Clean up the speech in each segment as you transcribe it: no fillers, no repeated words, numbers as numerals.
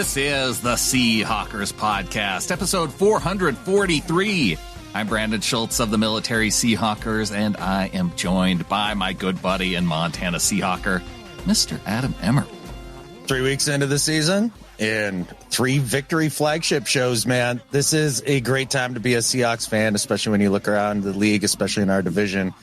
This is the Seahawkers Podcast, episode 443. I'm Brandon Schultz of the Military Seahawkers, and I am joined by my good buddy and Montana Seahawker, Mr. Adam Emmer. 3 weeks into the season and 3 victory flagship shows, man. This is a great time to be a Seahawks fan, especially when you look around the league, especially in our division.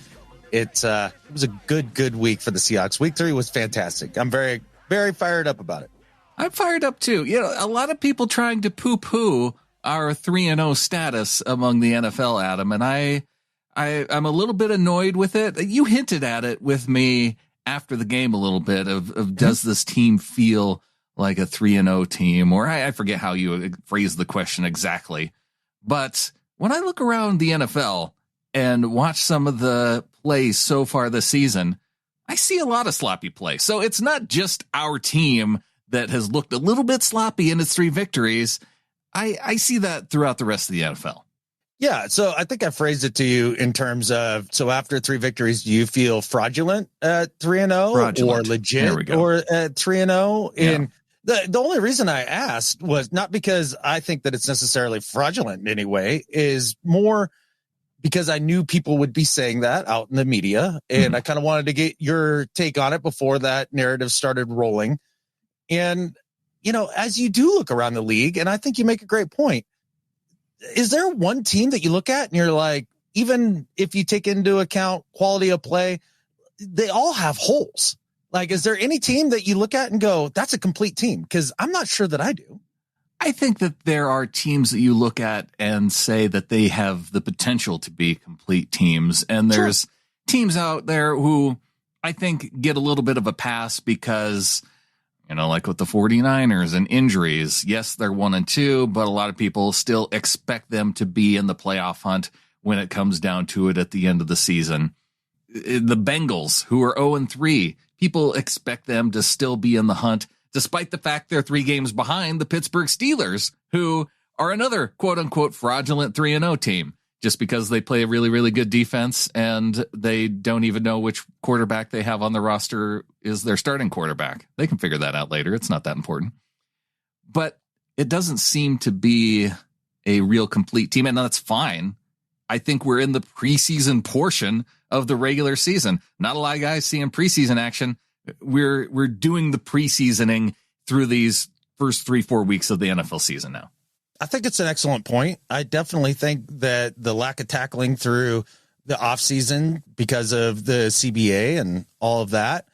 It was a good week for the Seahawks. Week 3 was fantastic. I'm very, very fired up about it. I'm fired up too. You know, a lot of people trying to poo-poo our 3-0 status among the NFL, Adam, and I'm a little bit annoyed with it. You hinted at it with me after the game a little bit of does this team feel like a 3-0 team, or I forget how you phrased the question exactly. But when I look around the NFL and watch some of the plays so far this season, I see a lot of sloppy play. So it's not just our team that has looked a little bit sloppy in its 3 victories. I see that throughout the rest of the NFL. Yeah, so I think I phrased it to you in terms of, so after 3 victories, do you feel fraudulent at 3-0 or legit or at 3-0? And the only reason I asked was not because I think that it's necessarily fraudulent in any way, is more because I knew people would be saying that out in the media, and I kind of wanted to get your take on it before that narrative started rolling. And, you know, as you do look around the league, and I think you make a great point, is there one team that you look at and you're like, even if you take into account quality of play, they all have holes? Like, is there any team that you look at and go, that's a complete team? Because I'm not sure that I do. I think that there are teams that you look at and say that they have the potential to be complete teams. And there's teams out there who I think get a little bit of a pass because, you know, like with the 49ers and injuries, yes, they're 1-2, but a lot of people still expect them to be in the playoff hunt when it comes down to it at the end of the season. The Bengals, who are 0-3, people expect them to still be in the hunt, despite the fact they're 3 games behind the Pittsburgh Steelers, who are another quote unquote fraudulent 3-0 team, just because they play a really, really good defense and they don't even know which quarterback they have on the roster is their starting quarterback. They can figure that out later. It's not that important. But it doesn't seem to be a real complete team, and that's fine. I think we're in the preseason portion of the regular season. Not a lot of guys seeing preseason action. We're doing the preseasoning through these first 3-4 weeks of the NFL season now. I think it's an excellent point. I definitely think that the lack of tackling through the offseason because of the CBA and all of that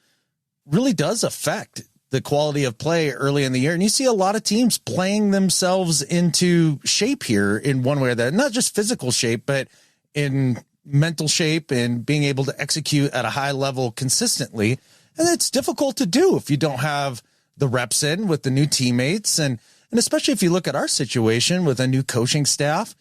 really does affect the quality of play early in the year. And you see a lot of teams playing themselves into shape here in one way or that, not just physical shape, but in mental shape and being able to execute at a high level consistently. And it's difficult to do if you don't have the reps in with the new teammates. And especially if you look at our situation with a new coaching staff,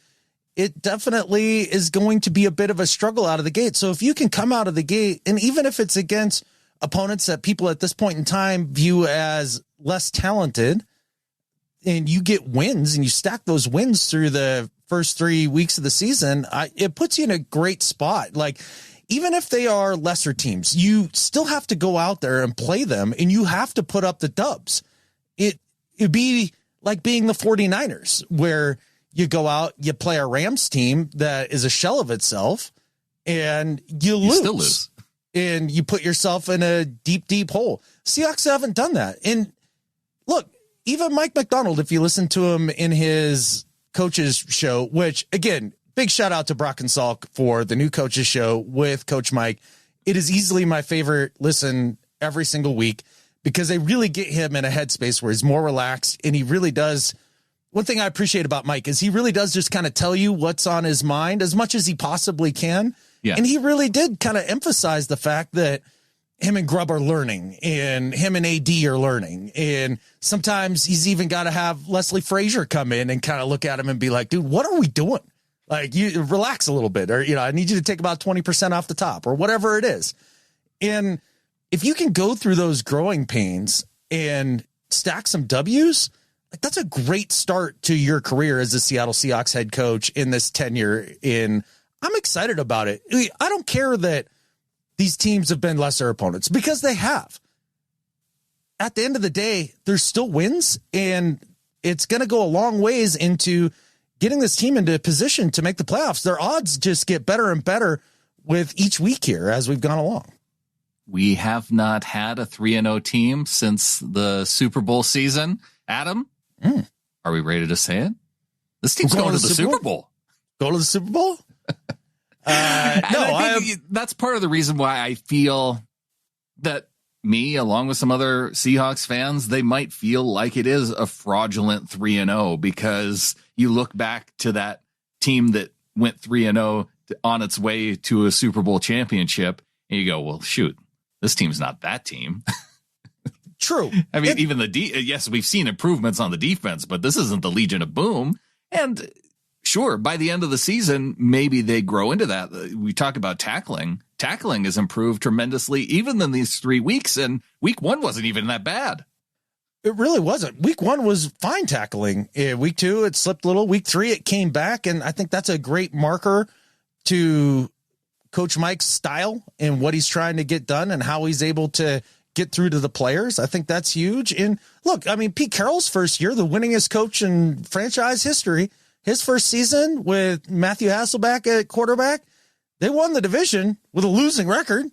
it definitely is going to be a bit of a struggle out of the gate. So if you can come out of the gate, and even if it's against opponents that people at this point in time view as less talented, and you get wins and you stack those wins through the first 3 weeks of the season, it puts you in a great spot. Like, even if they are lesser teams, you still have to go out there and play them, and you have to put up the dubs. It'd be like being the 49ers, where you go out, you play a Rams team that is a shell of itself, and you still lose. And you put yourself in a deep hole. Seahawks haven't done that. And look, even Mike McDonald, if you listen to him in his coaches show, which, again, big shout out to Brock and Salk for the new coaches show with Coach Mike. It is easily my favorite listen every single week, because they really get him in a headspace where he's more relaxed, and he really does. One thing I appreciate about Mike is he really does just kind of tell you what's on his mind as much as he possibly can. Yeah. And he really did kind of emphasize the fact that him and Grubb are learning, and him and AD are learning. And sometimes he's even got to have Leslie Frazier come in and kind of look at him and be like, dude, what are we doing? Like, you relax a little bit, or, you know, I need you to take about 20% off the top, or whatever it is. And if you can go through those growing pains and stack some W's, like, that's a great start to your career as the Seattle Seahawks head coach in this tenure. I'm excited about it. I don't care that these teams have been lesser opponents, because they have. At the end of the day, there's still wins, and it's going to go a long ways into getting this team into a position to make the playoffs. Their odds just get better and better with each week here as we've gone along. We have not had a 3-0 team since the Super Bowl season. Adam, are we ready to say it? This team's going to the Super Bowl. Go to the Super Bowl? I think that's part of the reason why I feel that me, along with some other Seahawks fans, they might feel like it is a fraudulent 3-0 because you look back to that team that went 3-0 on its way to a Super Bowl championship, and you go, well, shoot, this team's not that team. True. I mean, even yes, we've seen improvements on the defense, but this isn't the Legion of Boom. And sure, by the end of the season, maybe they grow into that. We talk about tackling. Tackling has improved tremendously, even in these 3 weeks. And week 1 wasn't even that bad. It really wasn't. Week 1 was fine tackling. Week 2, it slipped a little. Week 3, it came back. And I think that's a great marker to Coach Mike's style and what he's trying to get done and how he's able to get through to the players. I think that's huge. And look, I mean, Pete Carroll's first year, the winningest coach in franchise history, his first season with Matthew Hasselbeck at quarterback, they won the division with a losing record.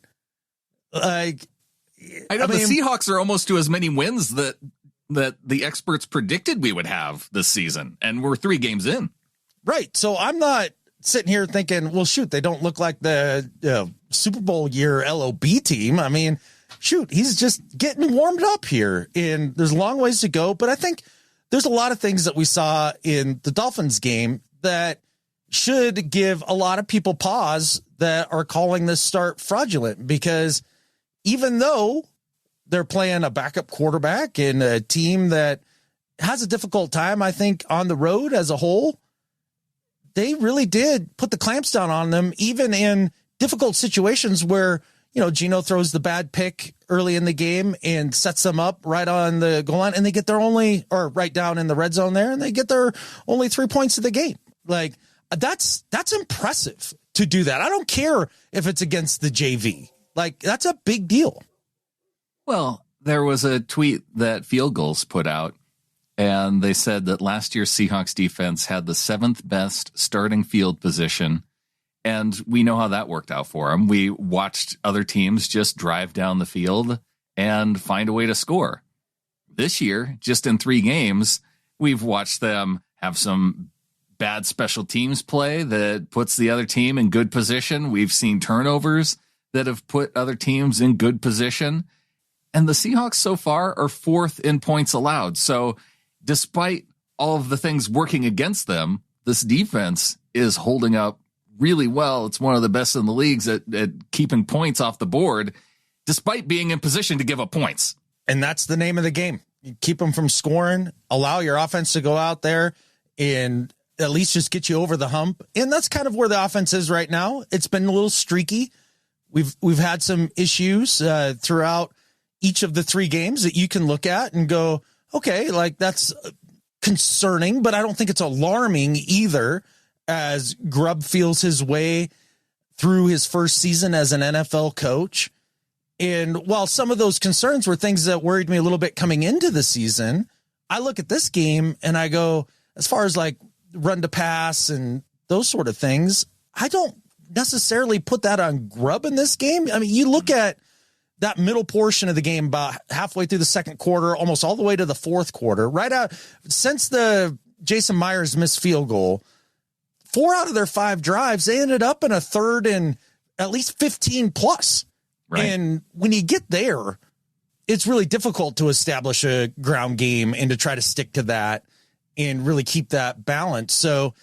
The Seahawks are almost to as many wins that the experts predicted we would have this season, and we're 3 games in. Right. So I'm not sitting here thinking, well, shoot, they don't look like the Super Bowl year LOB team. I mean, shoot, he's just getting warmed up here, and there's a long ways to go. But I think there's a lot of things that we saw in the Dolphins game that should give a lot of people pause that are calling this start fraudulent, because even though they're playing a backup quarterback and a team that has a difficult time, I think, on the road as a whole, they really did put the clamps down on them, even in difficult situations where, Geno throws the bad pick early in the game and sets them up right on the goal line, and they get right down in the red zone there, and they get their only 3 points of the game. Like, that's impressive to do that. I don't care if it's against the JV. Like, that's a big deal. Well, there was a tweet that Field Goals put out, and they said that last year's Seahawks defense had the 7th best starting field position. And we know how that worked out for them. We watched other teams just drive down the field and find a way to score. This year, just in 3 games, we've watched them have some bad special teams play that puts the other team in good position. We've seen turnovers that have put other teams in good position. And the Seahawks so far are 4th in points allowed. So despite all of the things working against them, this defense is holding up really well. It's one of the best in the leagues at keeping points off the board, despite being in position to give up points. And that's the name of the game. You keep them from scoring, allow your offense to go out there and at least just get you over the hump. And that's kind of where the offense is right now. It's been a little streaky. We've had some issues throughout each of the 3 games that you can look at and go, okay, like, that's concerning, but I don't think it's alarming either, as Grubb feels his way through his first season as an NFL coach. And while some of those concerns were things that worried me a little bit coming into the season, I look at this game and I go, as far as like run to pass and those sort of things, I don't necessarily put that on Grubb in this game. I mean, you look at that middle portion of the game, about halfway through the second quarter, almost all the way to the fourth quarter, right out since the Jason Myers missed field goal, 4 out of their 5 drives, they ended up in a 3rd and at least 15 plus. Right. And when you get there, it's really difficult to establish a ground game and to try to stick to that and really keep that balance. So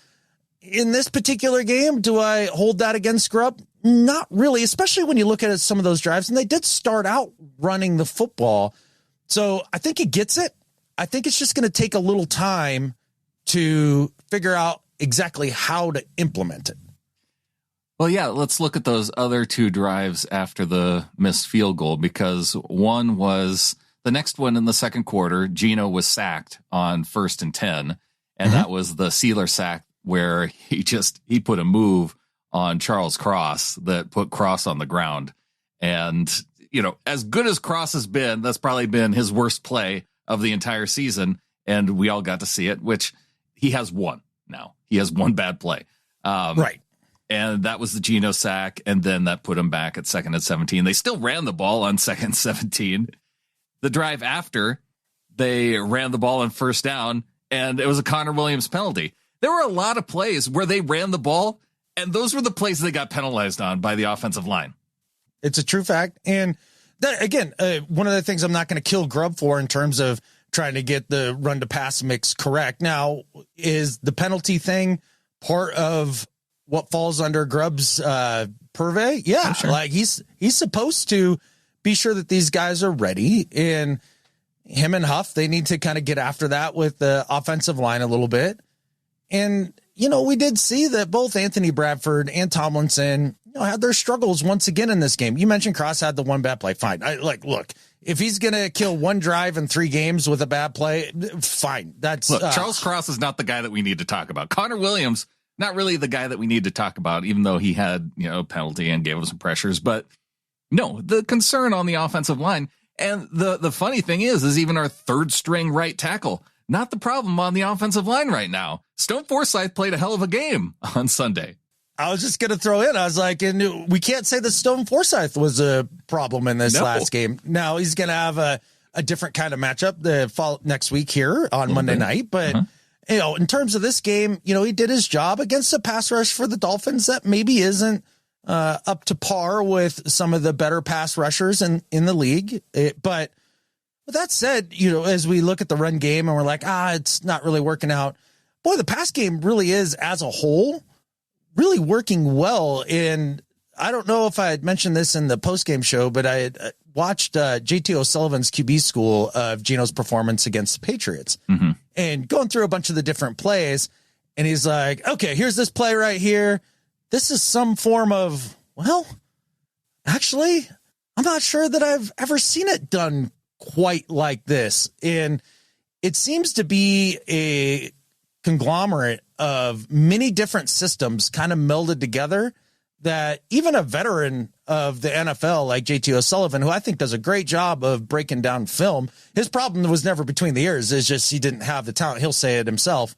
in this particular game, do I hold that against Grubb? Not really, especially when you look at some of those drives, and they did start out running the football. So I think he gets it. I think it's just going to take a little time to figure out exactly how to implement it. Well, yeah, let's look at those other 2 drives after the missed field goal, because one was the next one in the second quarter. Geno was sacked on 1st and 10, and that was the Sealer sack where he put a move on Charles Cross that put Cross on the ground. And, as good as Cross has been, that's probably been his worst play of the entire season. and we all got to see it, which he has one now. He has one bad play. Right. And that was the Geno sack, and then that put him back at 2nd and 17. They still ran the ball on 2nd and 17. The drive after, they ran the ball on 1st down, and it was a Connor Williams penalty. There were a lot of plays where they ran the ball, and those were the plays they got penalized on by the offensive line. It's a true fact. And that, again, one of the things I'm not going to kill Grubb for in terms of trying to get the run to pass mix correct. Now, is the penalty thing part of what falls under Grubb's purvey? Yeah, sure. Like he's supposed to be sure that these guys are ready, and him and Huff, they need to kind of get after that with the offensive line a little bit. And, we did see that both Anthony Bradford and Tomlinson, had their struggles once again in this game. You mentioned Cross had the one bad play. Fine. Look, if he's going to kill one drive in 3 games with a bad play, fine. Charles Cross is not the guy that we need to talk about. Connor Williams, not really the guy that we need to talk about, even though he had, a penalty and gave him some pressures. But no, the concern on the offensive line. And the funny thing is even our 3rd string right tackle, not the problem on the offensive line right now. Stone Forsythe played a hell of a game on Sunday. I was just going to throw in, I was like, and we can't say that Stone Forsythe was a problem in this last game. Now he's going to have a different kind of matchup the fall next week here on Monday night. But, in terms of this game, he did his job against a pass rush for the Dolphins that maybe isn't up to par with some of the better pass rushers in the league. But with that said, as we look at the run game and we're like, it's not really working out. Boy, the pass game really is, as a whole, really working well. And I don't know if I had mentioned this in the post-game show, but I had watched JT O'Sullivan's QB school of Geno's performance against the Patriots and going through a bunch of the different plays. And he's like, okay, here's this play right here. This is some form of, actually, I'm not sure that I've ever seen it done quite like this. And it seems to be a conglomerate of many different systems kind of melded together that even a veteran of the NFL like JT O'Sullivan, who I think does a great job of breaking down film, his problem was never between the ears. It's just he didn't have the talent. He'll say it himself.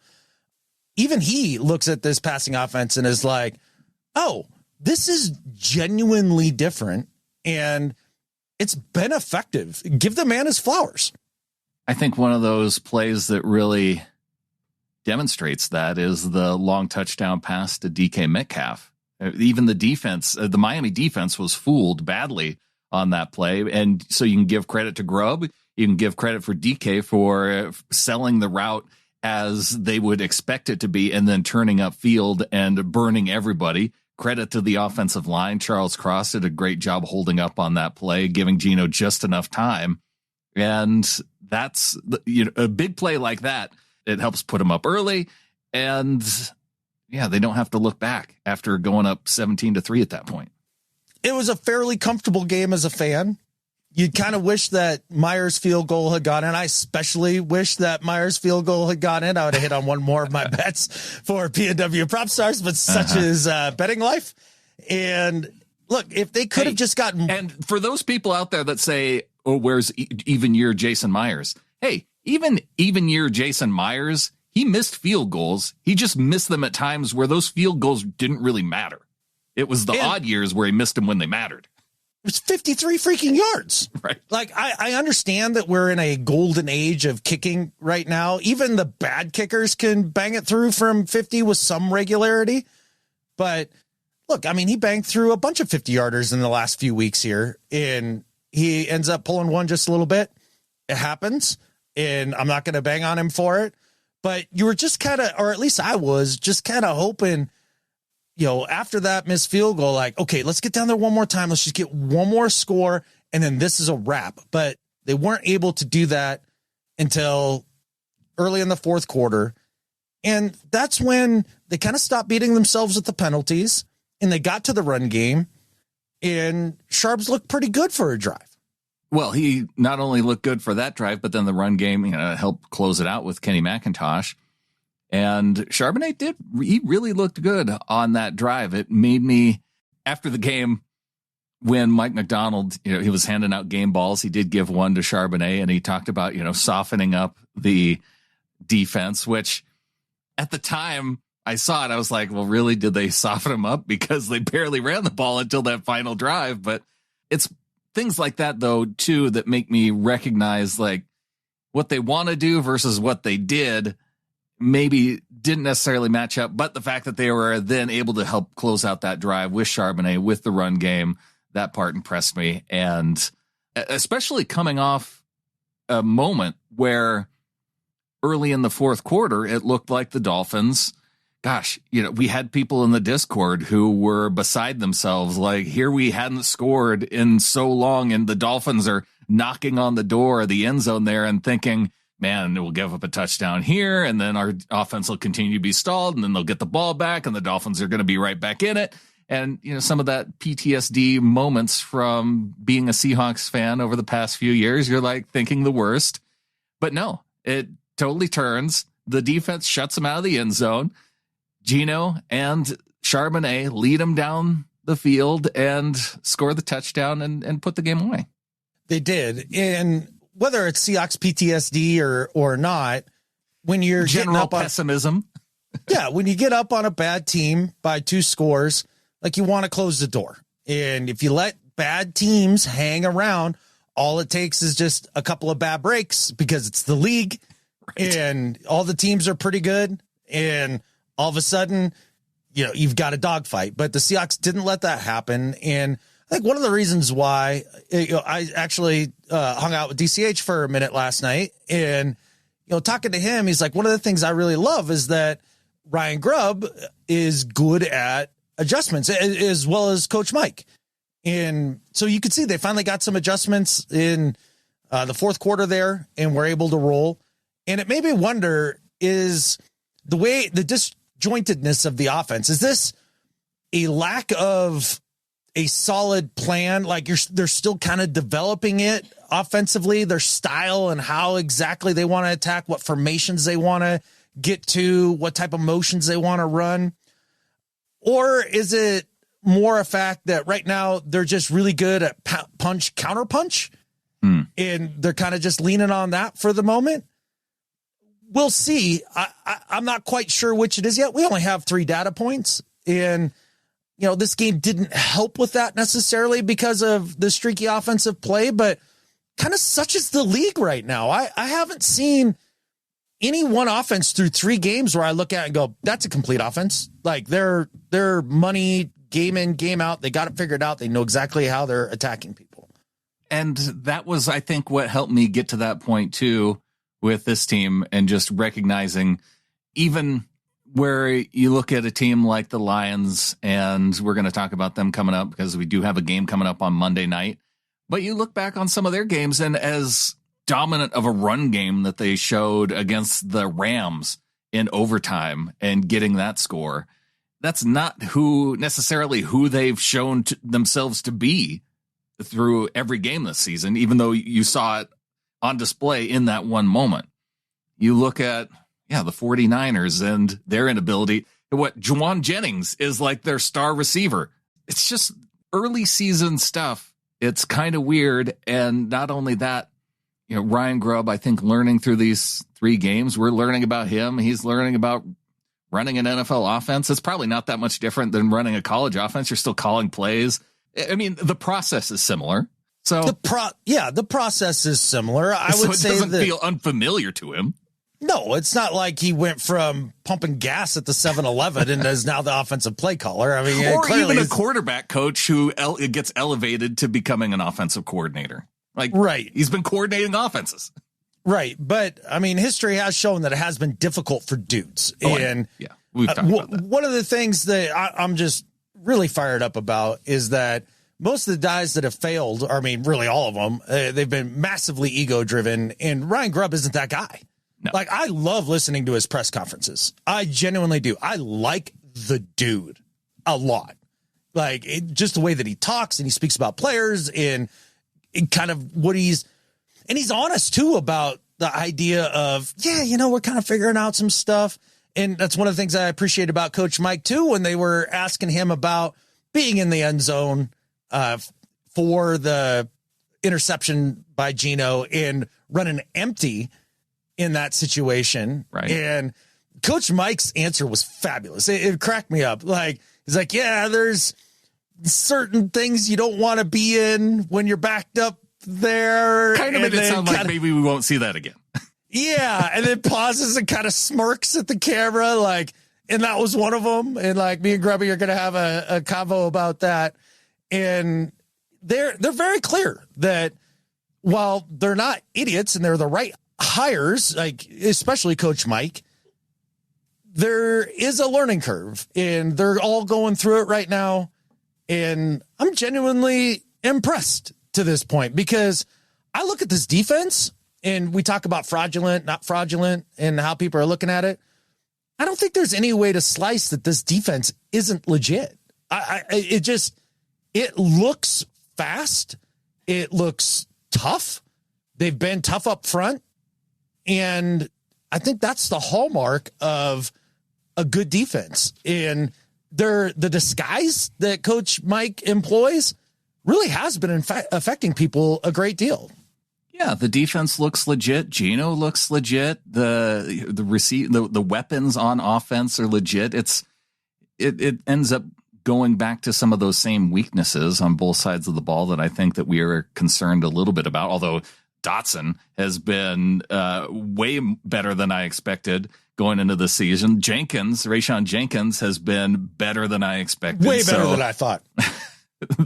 Even he looks at this passing offense and is like, oh, this is genuinely different, and it's been effective. Give the man his flowers. I think one of those plays that really demonstrates that is the long touchdown pass to DK Metcalf. Even the defense, the Miami defense, was fooled badly on that play. And so you can give credit to Grubb. You can give credit for DK for selling the route as they would expect it to be and then turning up field and burning everybody. Credit to the offensive line. Charles Cross did a great job holding up on that play, giving Geno just enough time. And that's a big play like that. It helps put them up early, and they don't have to look back after going up 17-3 at that point. It was a fairly comfortable game as a fan. You'd kind of wish that Myers' field goal had gone in. I especially wish that Myers' field goal had gone in. I would have hit on one more of my bets for P&W Prop Stars, but such is betting life. And look, if they could have just gotten... And for those people out there that say, oh, where's even year Jason Myers? Hey, even year Jason Myers, he missed field goals. He just missed them at times where those field goals didn't really matter. It was the odd years where he missed them when they mattered. It was 53 freaking yards. Right. Like, I understand that we're in a golden age of kicking right now. Even the bad kickers can bang it through from 50 with some regularity. But look, I mean, he banged through a bunch of 50-yarders in the last few weeks here, and he ends up pulling one just a little bit. It happens, and I'm not going to bang on him for it. But you were just kind of, or at least I was, just kind of hoping, after that missed field goal, like, okay, let's get down there one more time. Let's just get one more score, and then this is a wrap. But they weren't able to do that until early in the fourth quarter. And that's when they kind of stopped beating themselves with the penalties, and they got to the run game, and Sharps looked pretty good for a drive. Well, he not only looked good for that drive, but then the run game helped close it out with Kenny McIntosh. And Charbonnet he really looked good on that drive. It made me, after the game, when Mike McDonald, he was handing out game balls, he did give one to Charbonnet, and he talked about, softening up the defense, which at the time I saw it, I was like, well, really, did they soften them up? Because they barely ran the ball until that final drive. But it's things like that, though, too, that make me recognize like what they want to do versus what they did maybe didn't necessarily match up. But the fact that they were then able to help close out that drive with Charbonnet, with the run game, that part impressed me. And especially coming off a moment where early in the fourth quarter, it looked like the Dolphins, gosh, we had people in the Discord who were beside themselves. Like, here we hadn't scored in so long, and the Dolphins are knocking on the door of the end zone there and thinking, man, we'll give up a touchdown here, and then our offense will continue to be stalled, and then they'll get the ball back, and the Dolphins are going to be right back in it. And, some of that PTSD moments from being a Seahawks fan over the past few years, you're like thinking the worst. But no, it totally turns. The defense shuts them out of the end zone. Geno and Charbonnet lead them down the field and score the touchdown and put the game away. They did. And whether it's Seahawks PTSD or not, when you're general pessimism. Yeah, when you get up on a bad team by 2 scores, like, you want to close the door. And if you let bad teams hang around, all it takes is just a couple of bad breaks, because it's the league, right, and all the teams are pretty good. And all of a sudden, you've got a dogfight. But the Seahawks didn't let that happen. And I think one of the reasons why I actually hung out with DCH for a minute last night, and talking to him, he's like, one of the things I really love is that Ryan Grubb is good at adjustments, as well as Coach Mike. And so you could see they finally got some adjustments in the fourth quarter there, and were able to roll. And it made me wonder, is the way the disjointedness of the offense, is this a lack of a solid plan? Like, they're still kind of developing it offensively, their style and how exactly they want to attack, what formations they want to get to, what type of motions they want to run? Or is it more a fact that right now they're just really good at punch, counter punch, and they're kind of just leaning on that for the moment? We'll see. I'm not quite sure which it is yet. We only have 3 data points, and this game didn't help with that necessarily because of the streaky offensive play, but kind of such is the league right now. I haven't seen any one offense through 3 games where I look at it and go, that's a complete offense. Like, they're money, game in, game out. They got it figured out. They know exactly how they're attacking people. And that was, I think, what helped me get to that point too with this team, and just recognizing, even where you look at a team like the Lions, and we're going to talk about them coming up because we do have a game coming up on Monday night, but you look back on some of their games, and as dominant of a run game that they showed against the Rams in overtime and getting that score, that's not necessarily who they've shown themselves to be through every game this season, even though you saw it on display in that one moment. You look at, the 49ers and their inability. What Juwan Jennings is like their star receiver. It's just early season stuff. It's kind of weird. And not only that, Ryan Grubb, I think, learning through these 3 games, we're learning about him. He's learning about running an NFL offense. It's probably not that much different than running a college offense. You're still calling plays. I mean, the process is similar. So the process is similar. I would say it doesn't feel unfamiliar to him. No, it's not like he went from pumping gas at the 7-Eleven and is now the offensive play caller. I mean, or even a quarterback coach who gets elevated to becoming an offensive coordinator. Like, right. He's been coordinating offenses. Right. But I mean, history has shown that it has been difficult for dudes. And we've talked about that. One of the things that I'm just really fired up about is that most of the guys that have failed, I mean, really all of them, they've been massively ego driven, and Ryan Grubb isn't that guy. No. Like, I love listening to his press conferences. I genuinely do. I like the dude a lot. Like, just the way that he talks and he speaks about players and kind of what he's honest too about the idea of, we're kind of figuring out some stuff. And that's one of the things I appreciate about Coach Mike too, when they were asking him about being in the end zone for the interception by Geno and running empty. in that situation. Right. And Coach Mike's answer was fabulous. It cracked me up. Like, he's like, yeah, there's certain things you don't want to be in when you're backed up there. Kind of made it sound like maybe we won't see that again. Yeah. And then pauses and kind of smirks at the camera. Like, and that was one of them. And like, me and Grubby are going to have a convo about that. And they're very clear that while they're not idiots and they're the right hires, like especially Coach Mike, there is a learning curve and they're all going through it right now. And I'm genuinely impressed to this point because I look at this defense and we talk about fraudulent, not fraudulent, and how people are looking at it. I don't think there's any way to slice that this defense isn't legit. It looks fast. It looks tough. They've been tough up front. And I think that's the hallmark of a good defense. And the disguise that Coach Mike employs really has been affecting people a great deal. Yeah, the defense looks legit. Geno looks legit. The weapons on offense are legit. It ends up going back to some of those same weaknesses on both sides of the ball that I think that we are concerned a little bit about. Although Dotson has been way better than I expected going into the season. Rayshon Jenkins has been better than I expected. Way better than I thought.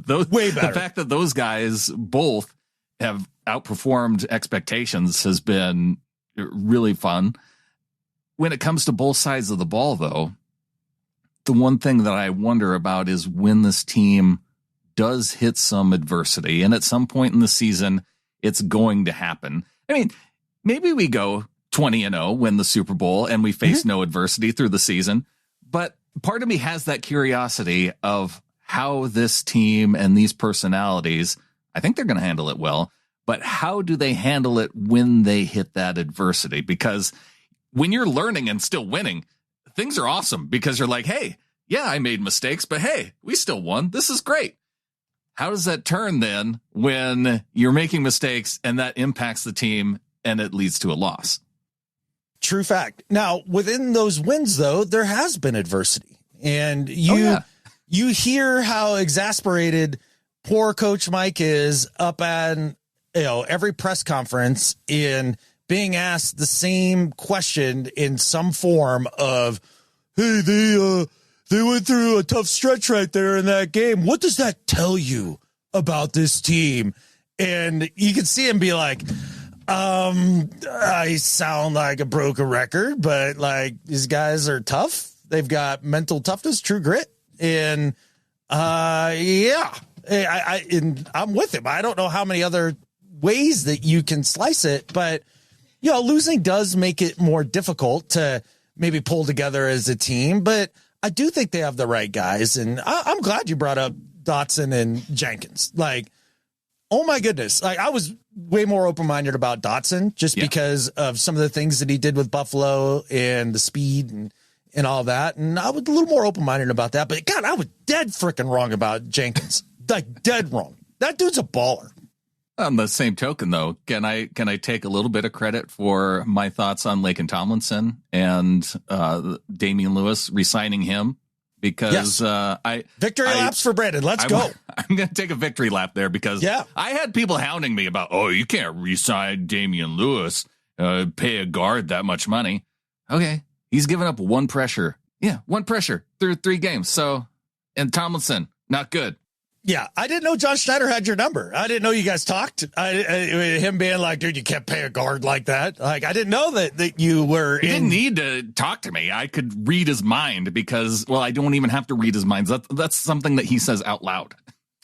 Way better. The fact that those guys both have outperformed expectations has been really fun. When it comes to both sides of the ball, though, the one thing that I wonder about is when this team does hit some adversity, and at some point in the season, it's going to happen. I mean, maybe we go 20-0, win the Super Bowl, and we face no adversity through the season. But part of me has that curiosity of how this team and these personalities, I think they're going to handle it well, but how do they handle it when they hit that adversity? Because when you're learning and still winning, things are awesome because you're like, hey, yeah, I made mistakes, but hey, we still won. This is great. How does that turn then when you're making mistakes and that impacts the team and it leads to a loss? True fact. Now, within those wins, though, there has been adversity. And you hear how exasperated poor Coach Mike is up at every press conference in being asked the same question in some form of, hey, they went through a tough stretch right there in that game. What does that tell you about this team? And you can see him be like, I sound like a broken record, but like these guys are tough. They've got mental toughness, true grit. And I'm with him. I don't know how many other ways that you can slice it, but losing does make it more difficult to maybe pull together as a team, but I do think they have the right guys. And I'm glad you brought up Dotson and Jenkins. Like, oh my goodness. Like, I was way more open-minded about Dotson just because of some of the things that he did with Buffalo and the speed and all that. And I was a little more open-minded about that, but God, I was dead freaking wrong about Jenkins. Like, dead wrong. That dude's a baller. On the same token, though, can I take a little bit of credit for my thoughts on Laken Tomlinson and Damian Lewis re-signing him? Because victory laps for Brandon. Let's go. I'm going to take a victory lap there because I had people hounding me about, you can't re-sign Damian Lewis, pay a guard that much money. Okay, he's given up one pressure. Yeah, one pressure through 3 games. So, and Tomlinson, not good. Yeah, I didn't know John Schneider had your number. I didn't know you guys talked. Him being like, dude, you can't pay a guard like that. Like, I didn't know that you were. He didn't need to talk to me. I could read his mind because, I don't even have to read his mind. That's something that he says out loud.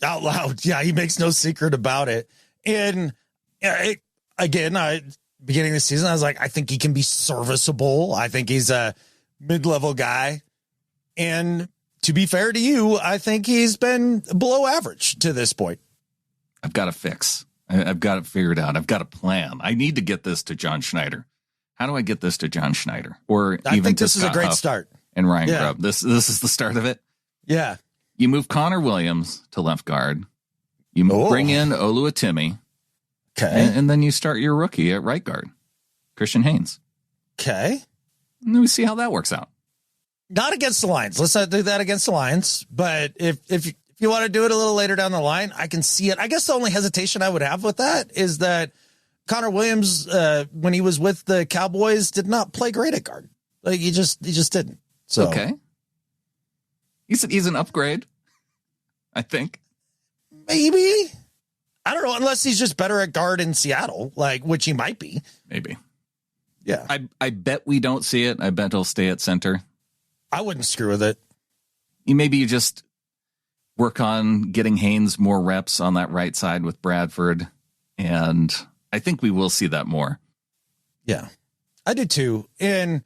Out loud. Yeah, he makes no secret about it. And beginning of the season, I was like, I think he can be serviceable. I think he's a mid-level guy. And to be fair to you, I think he's been below average to this point. I've got a fix. I've got it figured out. I've got a plan. I need to get this to John Schneider. How do I get this to John Schneider? Or I even think to this Scott is a great Huff start. And Ryan Grubb. This is the start of it. Yeah. You move Connor Williams to left guard. You bring in Oluwatimi. Okay. And then you start your rookie at right guard. Christian Haynes. Okay. And then we see how that works out. Not against the Lions. Let's not do that against the Lions. But if you want to do it a little later down the line, I can see it. I guess the only hesitation I would have with that is that Connor Williams, when he was with the Cowboys, did not play great at guard. Like he just didn't. So okay. He's an upgrade, I think. Maybe. I don't know, unless he's just better at guard in Seattle, like, which he might be. Maybe. Yeah. I bet we don't see it. I bet he'll stay at center. I wouldn't screw with it. Maybe you just work on getting Haynes more reps on that right side with Bradford. And I think we will see that more. Yeah, I do too. And,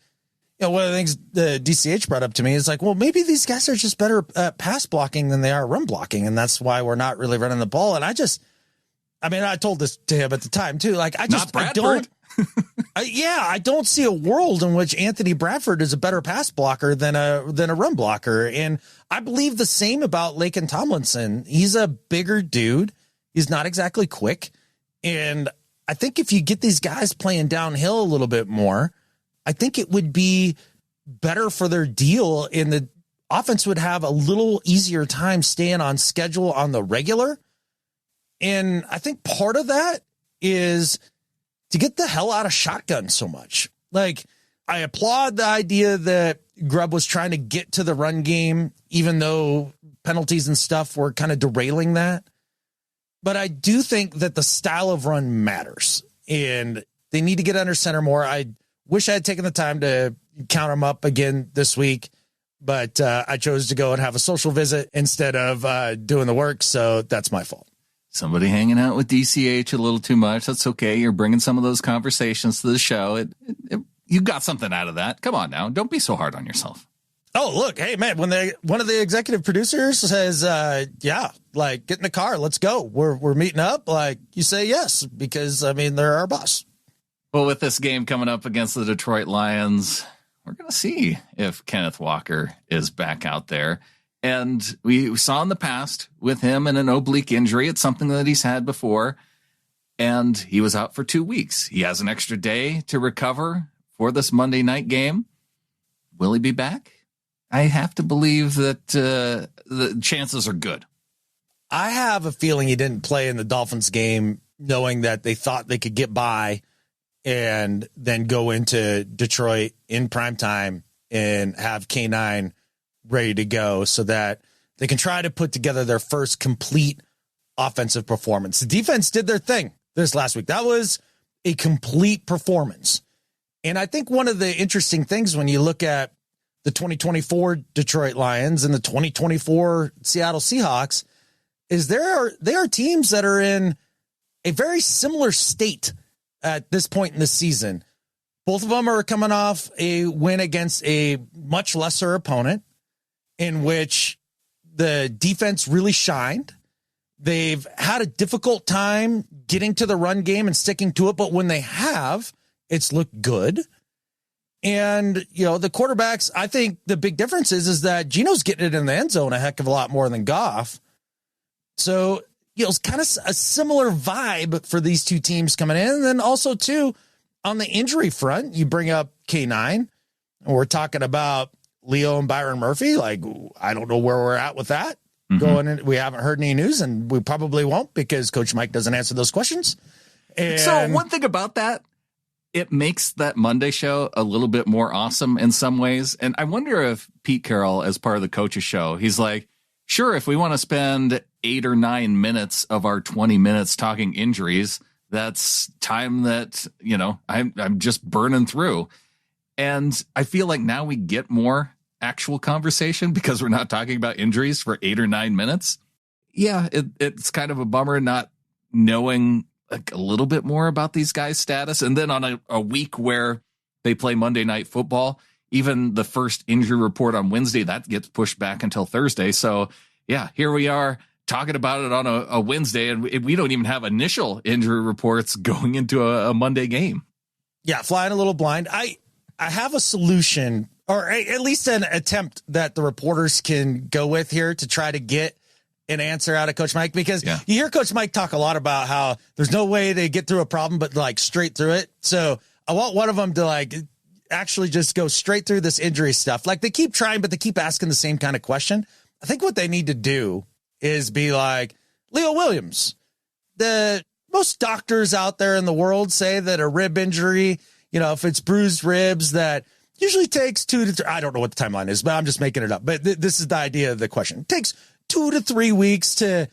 one of the things the DCH brought up to me is like, well, maybe these guys are just better at pass blocking than they are run blocking. And that's why we're not really running the ball. And I told this to him at the time too. Like, I don't see a world in which Anthony Bradford is a better pass blocker than a run blocker. And I believe the same about Laken Tomlinson. He's a bigger dude. He's not exactly quick. And I think if you get these guys playing downhill a little bit more, I think it would be better for their deal, and the offense would have a little easier time staying on schedule on the regular. And I think part of that is to get the hell out of shotgun so much. Like, I applaud the idea that Grubb was trying to get to the run game, even though penalties and stuff were kind of derailing that. But I do think that the style of run matters, and they need to get under center more. I wish I had taken the time to count them up again this week, but I chose to go and have a social visit instead of doing the work. So that's my fault. Somebody hanging out with DCH a little too much. That's okay. You're bringing some of those conversations to the show. You got something out of that. Come on now. Don't be so hard on yourself. Oh, look, hey, man, when one of the executive producers says, like, get in the car, let's go. We're meeting up. Like, you say yes, because, they're our boss. Well, with this game coming up against the Detroit Lions, we're going to see if Kenneth Walker is back out there. And we saw in the past with him and an oblique injury, it's something that he's had before. And he was out for 2 weeks. He has an extra day to recover for this Monday night game. Will he be back? I have to believe that the chances are good. I have a feeling he didn't play in the Dolphins game knowing that they thought they could get by and then go into Detroit in primetime and have K9 ready to go so that they can try to put together their first complete offensive performance. The defense did their thing this last week. That was a complete performance. And I think one of the interesting things when you look at the 2024 Detroit Lions and the 2024 Seattle Seahawks is they are teams that are in a very similar state at this point in the season. Both of them are coming off a win against a much lesser opponent in which the defense really shined. They've had a difficult time getting to the run game and sticking to it, but when they have, it's looked good. And, the quarterbacks, I think the big difference is that Geno's getting it in the end zone a heck of a lot more than Goff. So, it's kind of a similar vibe for these two teams coming in. And then also, too, on the injury front, you bring up K9, and we're talking about Leo and Byron Murphy. Like, I don't know where we're at with that. Mm-hmm. Going in, we haven't heard any news, and we probably won't because Coach Mike doesn't answer those questions. And so one thing about that, it makes that Monday show a little bit more awesome in some ways. And I wonder if Pete Carroll, as part of the coach's show, he's like, sure, if we want to spend 8 or 9 minutes of our 20 minutes talking injuries, that's time that, I'm just burning through. And I feel like now we get more actual conversation because we're not talking about injuries for 8 or 9 minutes. Yeah, it's kind of a bummer not knowing like a little bit more about these guys' status. And then on a week where they play Monday Night Football, even the first injury report on Wednesday, that gets pushed back until Thursday. So yeah, here we are talking about it on a Wednesday, and we don't even have initial injury reports going into a Monday game. Yeah, flying a little blind. I have a solution, or at least an attempt that the reporters can go with here to try to get an answer out of Coach Mike, because you hear Coach Mike talk a lot about how there's no way they get through a problem, but like straight through it. So I want one of them to like actually just go straight through this injury stuff. Like they keep trying, but they keep asking the same kind of question. I think what they need to do is be like, Leo Williams, the most doctors out there in the world say that a rib injury, if it's bruised ribs, that usually takes 2 to 3. I don't know what the timeline is, but I'm just making it up. But this is the idea of the question. It takes 2 to 3 weeks to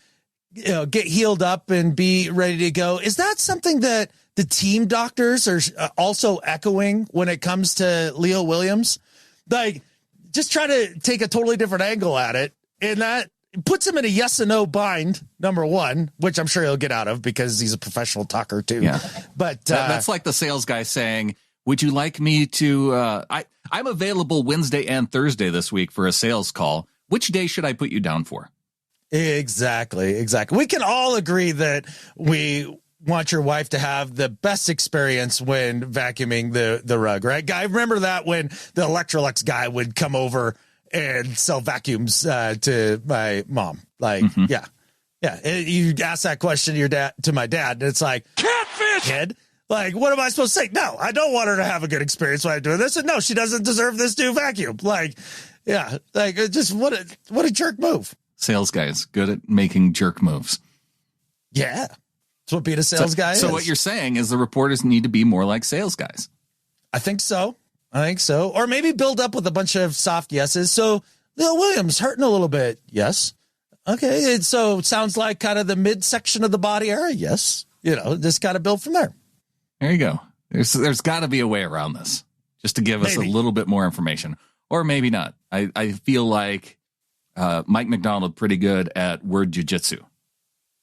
get healed up and be ready to go. Is that something that the team doctors are also echoing when it comes to Leo Williams? Like, just try to take a totally different angle at it. And that puts him in a yes and no bind, number one, which I'm sure he'll get out of because he's a professional talker too. Yeah. But that's like the sales guy saying, would you like me to, I'm available Wednesday and Thursday this week for a sales call. Which day should I put you down for? Exactly. We can all agree that we want your wife to have the best experience when vacuuming the rug, right? I remember that when the Electrolux guy would come over and sell vacuums to my mom. Like, yeah. You ask that question to my dad, and it's like, catfish, kid. Like, what am I supposed to say? No, I don't want her to have a good experience when I'm doing this. And no, she doesn't deserve this new vacuum. Like, yeah, like just what a jerk move. Sales guys good at making jerk moves. Yeah. That's what being a sales guy is. So what you're saying is the reporters need to be more like sales guys. I think so. Or maybe build up with a bunch of soft yeses. So Leo Williams hurting a little bit. Yes. Okay. So it sounds like kind of the midsection of the body area. Yes. Just got to build from there. There you go. There's got to be a way around this just to give us a little bit more information, or maybe not. I feel like Mike McDonald pretty good at word jujitsu.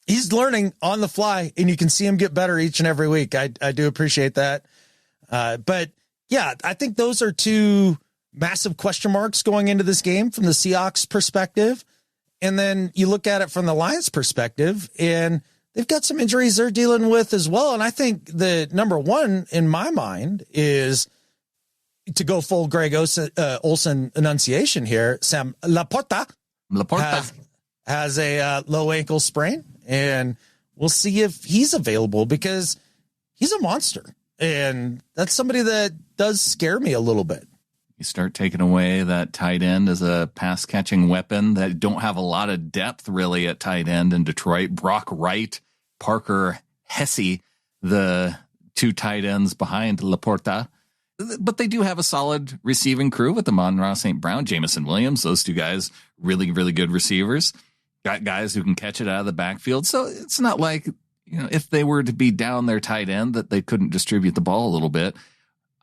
He's learning on the fly, and you can see him get better each and every week. I do appreciate that. But yeah, I think those are two massive question marks going into this game from the Seahawks perspective. And then you look at it from the Lions perspective, and they've got some injuries they're dealing with as well. And I think the number one in my mind is to go full Greg Olsen enunciation here. Sam Laporta has a low ankle sprain, and we'll see if he's available because he's a monster. And that's somebody that does scare me a little bit. You start taking away that tight end as a pass catching weapon that don't have a lot of depth really at tight end in Detroit. Brock Wright, Parker Hesse, the two tight ends behind Laporta. But they do have a solid receiving crew with Amon-Ra St. Brown, Jameson Williams. Those two guys, really, really good receivers. Got guys who can catch it out of the backfield. So it's not like, if they were to be down their tight end, that they couldn't distribute the ball a little bit.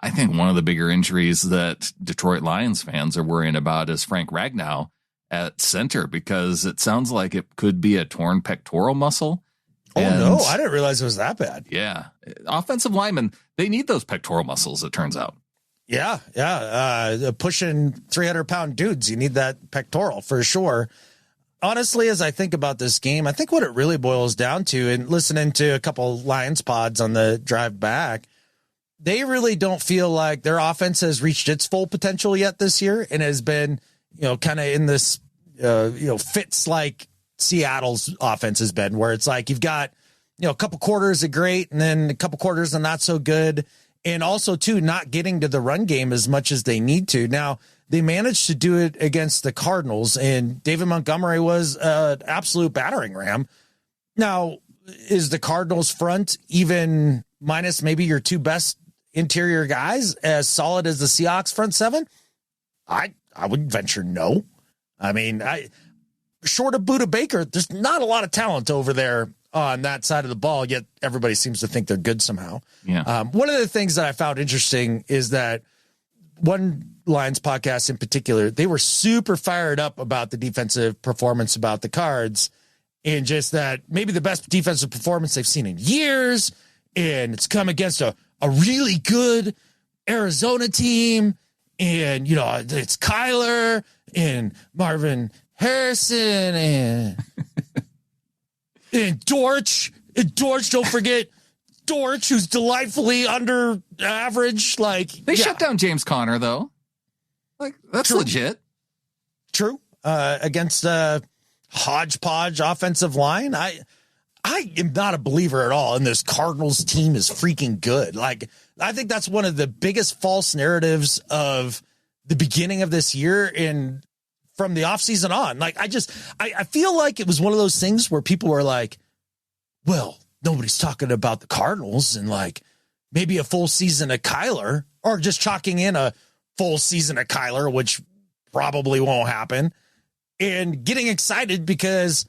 I think one of the bigger injuries that Detroit Lions fans are worrying about is Frank Ragnow at center, because it sounds like it could be a torn pectoral muscle. No, I didn't realize it was that bad. Yeah. Offensive linemen, they need those pectoral muscles, it turns out. Yeah. Pushing 300-pound dudes, you need that pectoral for sure. Honestly, as I think about this game, I think what it really boils down to, and listening to a couple Lions pods on the drive back, they really don't feel like their offense has reached its full potential yet this year and has been, kind of in this, fits like Seattle's offense has been, where it's like you've got, a couple quarters of great and then a couple quarters of not so good. And also, too, not getting to the run game as much as they need to. Now, they managed to do it against the Cardinals, and David Montgomery was an absolute battering ram. Now, is the Cardinals front, even minus maybe your two best interior guys, as solid as the Seahawks front seven? I would venture no. I mean, short of Budda Baker, there's not a lot of talent over there on that side of the ball, yet everybody seems to think they're good somehow. Yeah. One of the things that I found interesting is that one Lions podcast in particular, they were super fired up about the defensive performance about the Cards, and just that maybe the best defensive performance they've seen in years. And it's come against a really good Arizona team. And, it's Kyler and Marvin Harrison and Dortch. And Dortch, don't forget Dortch, who's delightfully under average. They shut down James Conner, though. That's True. legit. True. Against a hodgepodge offensive line. I am not a believer at all in this Cardinals team is freaking good. Like, I think that's one of the biggest false narratives of the beginning of this year and from the offseason on. Like, I feel like it was one of those things where people were like, well, nobody's talking about the Cardinals and like maybe a full season of Kyler, or just chalking in a full season of Kyler, which probably won't happen, and getting excited because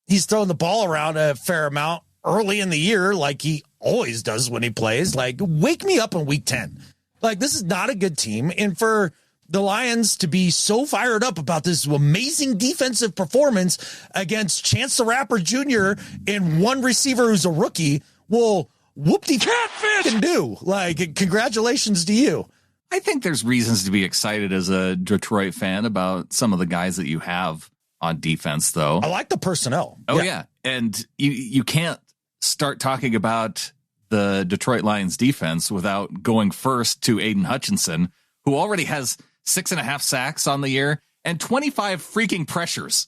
he's throwing the ball around a fair amount early in the year, like he always does when he plays. Like, wake me up in week 10. Like, this is not a good team. And for the Lions to be so fired up about this amazing defensive performance against Chance the Rapper Jr. and one receiver who's a rookie, well, whoop-de-catfish can do. Like, congratulations to you. I think there's reasons to be excited as a Detroit fan about some of the guys that you have on defense, though. I like the personnel. Oh, yeah. And you can't start talking about the Detroit Lions defense without going first to Aiden Hutchinson, who already has 6.5 sacks on the year and 25 freaking pressures.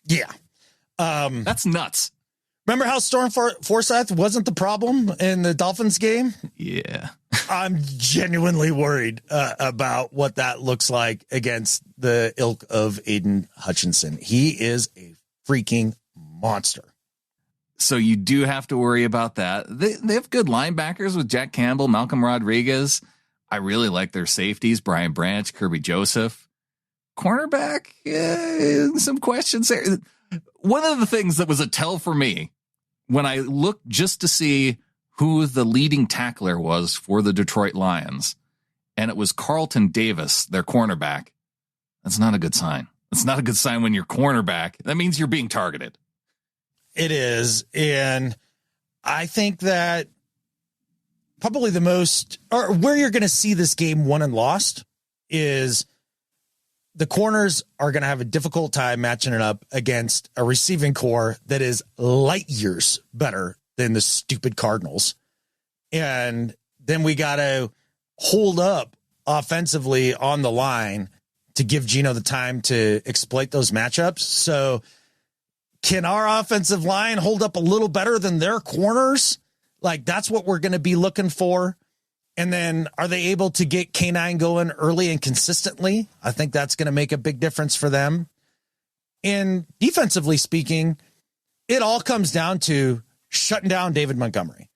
Yeah. That's nuts. Remember how Storm Forsythe wasn't the problem in the Dolphins game? Yeah. I'm genuinely worried about what that looks like against the ilk of Aiden Hutchinson. He is a freaking monster. So you do have to worry about that. They have good linebackers with Jack Campbell, Malcolm Rodriguez. I really like their safeties, Brian Branch, Kirby Joseph. Cornerback, some questions there. One of the things that was a tell for me when I looked just to see who the leading tackler was for the Detroit Lions, and it was Carlton Davis, their cornerback. That's not a good sign. That's not a good sign when you're cornerback. That means you're being targeted. It is. And I think that probably the most, or where you're going to see this game won and lost, is the corners are going to have a difficult time matching it up against a receiving core that is light years better than the stupid Cardinals. And then we got to hold up offensively on the line to give Geno the time to exploit those matchups. So can our offensive line hold up a little better than their corners? Like, that's what we're going to be looking for. And then are they able to get K9 going early and consistently? I think that's going to make a big difference for them. And defensively speaking, it all comes down to shutting down David Montgomery.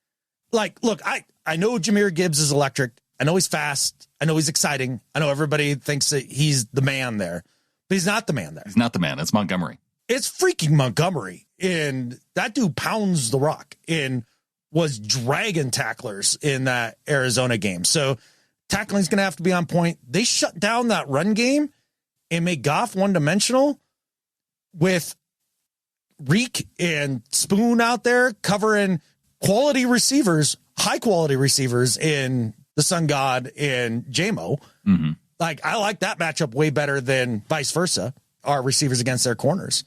Like, look, I know Jahmyr Gibbs is electric. I know he's fast. I know he's exciting. I know everybody thinks that he's the man there, but he's not the man there. He's not the man. It's Montgomery. It's freaking Montgomery. And that dude pounds the rock and was dragging tacklers in that Arizona game. So tackling is going to have to be on point. They shut down that run game and made Goff one-dimensional with Reek and Spoon out there covering quality receivers, high-quality receivers in the Sun God and J-Mo. Mm-hmm. Like, I like that matchup way better than vice versa, our receivers against their corners.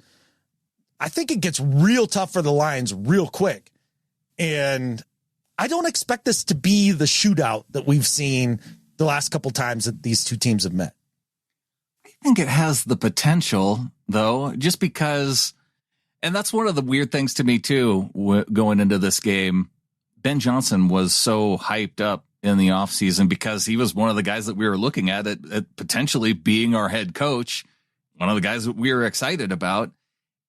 I think it gets real tough for the Lions real quick. And I don't expect this to be the shootout that we've seen the last couple times that these two teams have met. I think it has the potential, though, just because, and that's one of the weird things to me, too, going into this game. Ben Johnson was so hyped up in the offseason because he was one of the guys that we were looking at potentially being our head coach, one of the guys that we were excited about.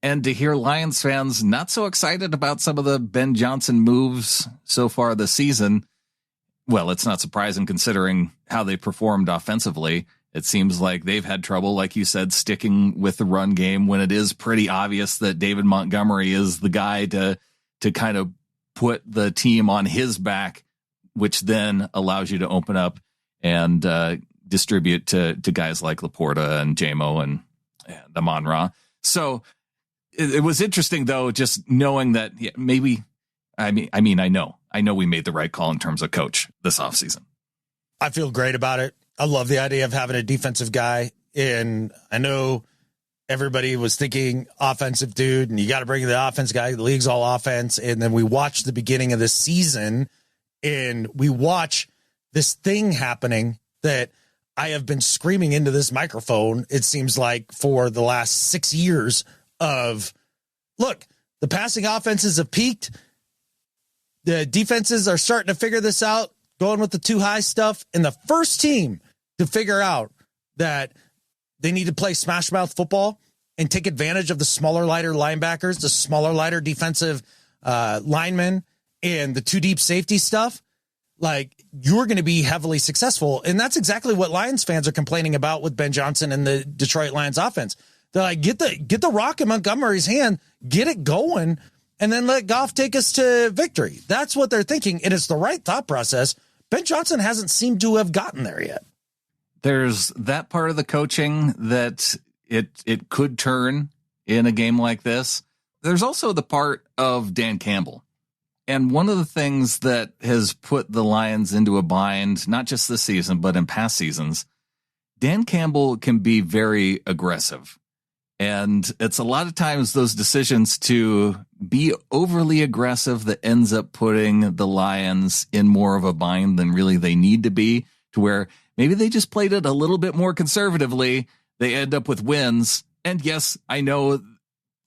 And to hear Lions fans not so excited about some of the Ben Johnson moves so far this season, well, it's not surprising considering how they performed offensively. It seems like they've had trouble, like you said, sticking with the run game when it is pretty obvious that David Montgomery is the guy to kind of put the team on his back, which then allows you to open up and distribute to guys like Laporta and J-Mo and Amon-Ra. So it was interesting, though, just knowing that maybe, I know we made the right call in terms of coach this offseason. I feel great about it. I love the idea of having a defensive guy. And I know everybody was thinking offensive dude, and you got to bring the offense guy. The league's all offense. And then we watch the beginning of the season, and we watch this thing happening that I have been screaming into this microphone, it seems like, for the last 6 years of, look, The passing offenses have peaked. The defenses are starting to figure this out, going with the too high stuff. And the first team to figure out that they need to play smash mouth football and take advantage of the smaller, lighter linebackers, the smaller, lighter defensive linemen, and the too deep safety stuff, like, you're going to be heavily successful. And that's exactly what Lions fans are complaining about with Ben Johnson and the Detroit Lions offense. They're like, get the rock in Montgomery's hand, get it going, and then let Goff take us to victory. That's what they're thinking. And it's the right thought process. Ben Johnson hasn't seemed to have gotten there yet. There's that part of the coaching that it could turn in a game like this. There's also the part of Dan Campbell. And one of the things that has put the Lions into a bind, not just this season, but in past seasons, Dan Campbell can be very aggressive. And it's a lot of times those decisions to be overly aggressive that ends up putting the Lions in more of a bind than really they need to be, to where maybe they just played it a little bit more conservatively. They end up with wins. And yes, I know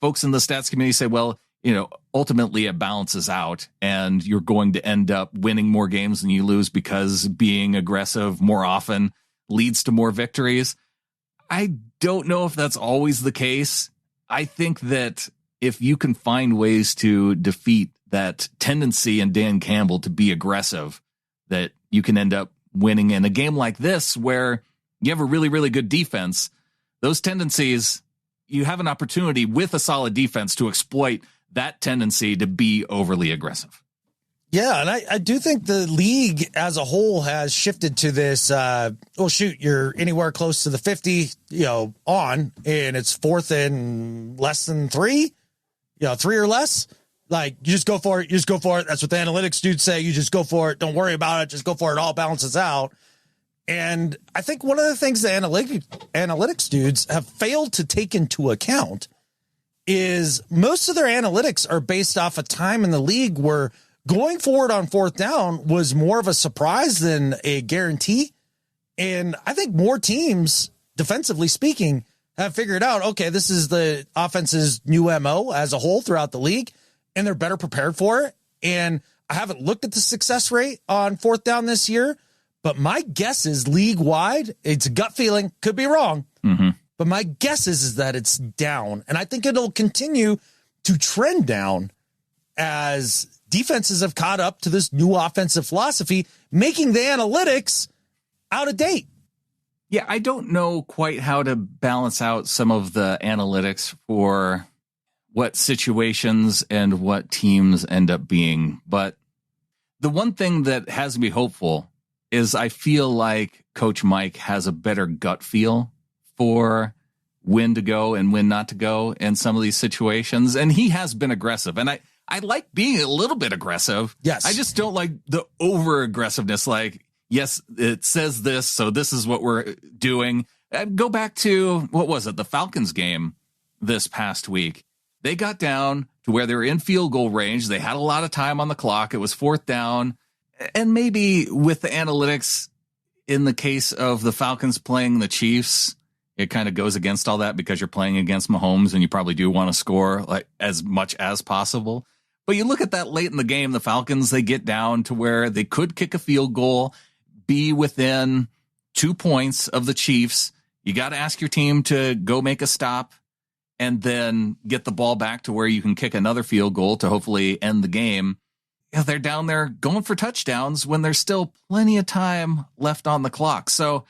folks in the stats community say, well, ultimately it balances out and you're going to end up winning more games than you lose because being aggressive more often leads to more victories. I don't know if that's always the case. I think that if you can find ways to defeat that tendency in Dan Campbell to be aggressive, that you can end up winning in a game like this where you have a really, really good defense. Those tendencies, you have an opportunity with a solid defense to exploit that tendency to be overly aggressive. Yeah, and I do think the league as a whole has shifted to this, you're anywhere close to the 50, and it's fourth and less than 3, 3 or less. Like, you just go for it. That's what the analytics dudes say. You just go for it. Don't worry about it. Just go for it. All balances out. And I think one of the things the analytics dudes have failed to take into account is most of their analytics are based off a time in the league where going forward on fourth down was more of a surprise than a guarantee. And I think more teams, defensively speaking, have figured out, okay, this is the offense's new MO as a whole throughout the league, and they're better prepared for it. And I haven't looked at the success rate on fourth down this year, but my guess is league-wide, it's a gut feeling, could be wrong, but my guess is that it's down. And I think it'll continue to trend down as defenses have caught up to this new offensive philosophy, making the analytics out of date. Yeah, I don't know quite how to balance out some of the analytics for what situations and what teams end up being. But the one thing that has me hopeful is I feel like Coach Mike has a better gut feel for when to go and when not to go in some of these situations. And he has been aggressive. And I like being a little bit aggressive. Yes. I just don't like the over aggressiveness. Like, yes, it says this, so this is what we're doing. Go back to, what was it? The Falcons game this past week. They got down to where they were in field goal range. They had a lot of time on the clock. It was fourth down. And maybe with the analytics in the case of the Falcons playing the Chiefs, it kind of goes against all that because you're playing against Mahomes and you probably do want to score like as much as possible. But you look at that late in the game, the Falcons, they get down to where they could kick a field goal, be within 2 points of the Chiefs. You got to ask your team to go make a stop and then get the ball back to where you can kick another field goal to hopefully end the game. Yeah, they're down there going for touchdowns when there's still plenty of time left on the clock. So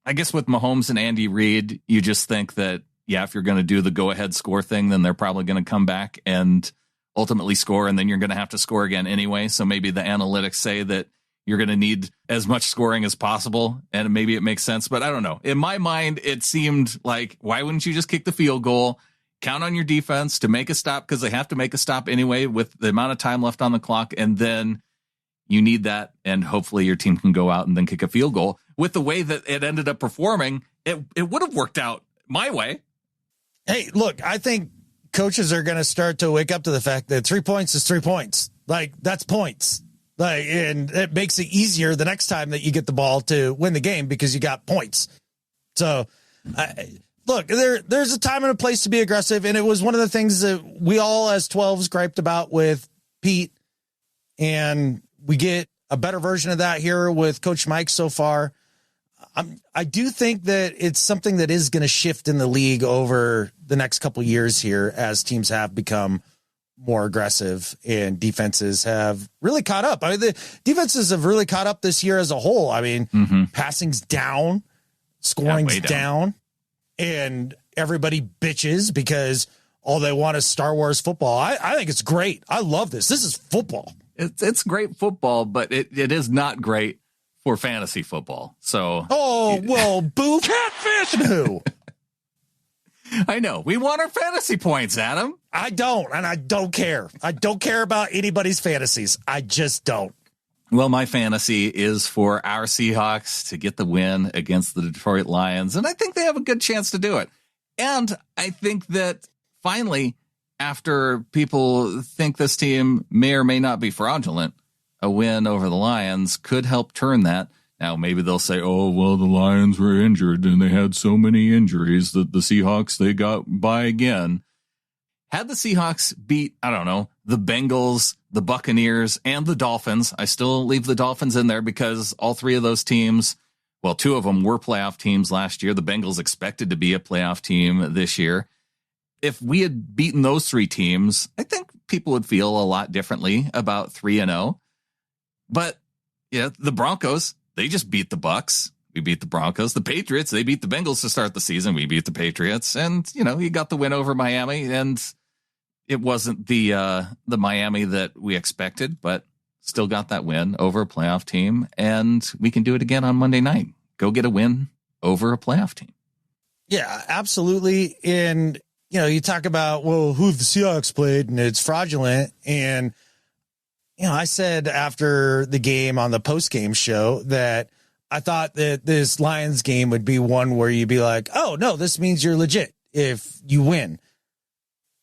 I guess with Mahomes and Andy Reid, you just think that, yeah, if you're going to do the go-ahead score thing, then they're probably going to come back and ultimately score, and then you're going to have to score again anyway. So maybe the analytics say that you're going to need as much scoring as possible, and maybe it makes sense. But I don't know. In my mind, it seemed like, why wouldn't you just kick the field goal, count on your defense to make a stop, because they have to make a stop anyway with the amount of time left on the clock, and then you need that, and hopefully your team can go out and then kick a field goal. With the way that it ended up performing, it would have worked out my way. Hey, look, I think coaches are going to start to wake up to the fact that 3 points is 3 points. Like, that's points. Like, and it makes it easier the next time that you get the ball to win the game because you got points. So look, there's a time and a place to be aggressive. And it was one of the things that we all as 12s griped about with Pete. And we get a better version of that here with Coach Mike so far. I do think that it's something that is going to shift in the league over the next couple years here as teams have become more aggressive and defenses have really caught up. I mean, the defenses have really caught up this year as a whole. I mean, passing's down, scoring's down, and everybody bitches because all they want is Star Wars football. I think it's great. I love this. This is football. It's great football, but it is not great for fantasy football. So, boo. Catfish. Who? I know. We want our fantasy points, Adam. I don't, and I don't care. I don't care about anybody's fantasies. I just don't. Well, my fantasy is for our Seahawks to get the win against the Detroit Lions, and I think they have a good chance to do it. And I think that finally, after people think this team may or may not be fraudulent, a win over the Lions could help turn that. Now, maybe they'll say, oh, well, the Lions were injured and they had so many injuries that the Seahawks, they got by again. Had the Seahawks beat, I don't know, the Bengals, the Buccaneers, and the Dolphins, I still leave the Dolphins in there because all three of those teams, well, two of them were playoff teams last year. The Bengals expected to be a playoff team this year. If we had beaten those three teams, I think people would feel a lot differently about 3-0. But yeah, the Broncos, they just beat the Bucs. We beat the Broncos. The Patriots, they beat the Bengals to start the season. We beat the Patriots. And, you got the win over Miami. And it wasn't the Miami that we expected, but still got that win over a playoff team. And we can do it again on Monday night. Go get a win over a playoff team. Yeah, absolutely. And, you talk about, well, who the Seahawks played and it's fraudulent. And, I said after the game on the post-game show that I thought that this Lions game would be one where you'd be like, oh, no, this means you're legit if you win.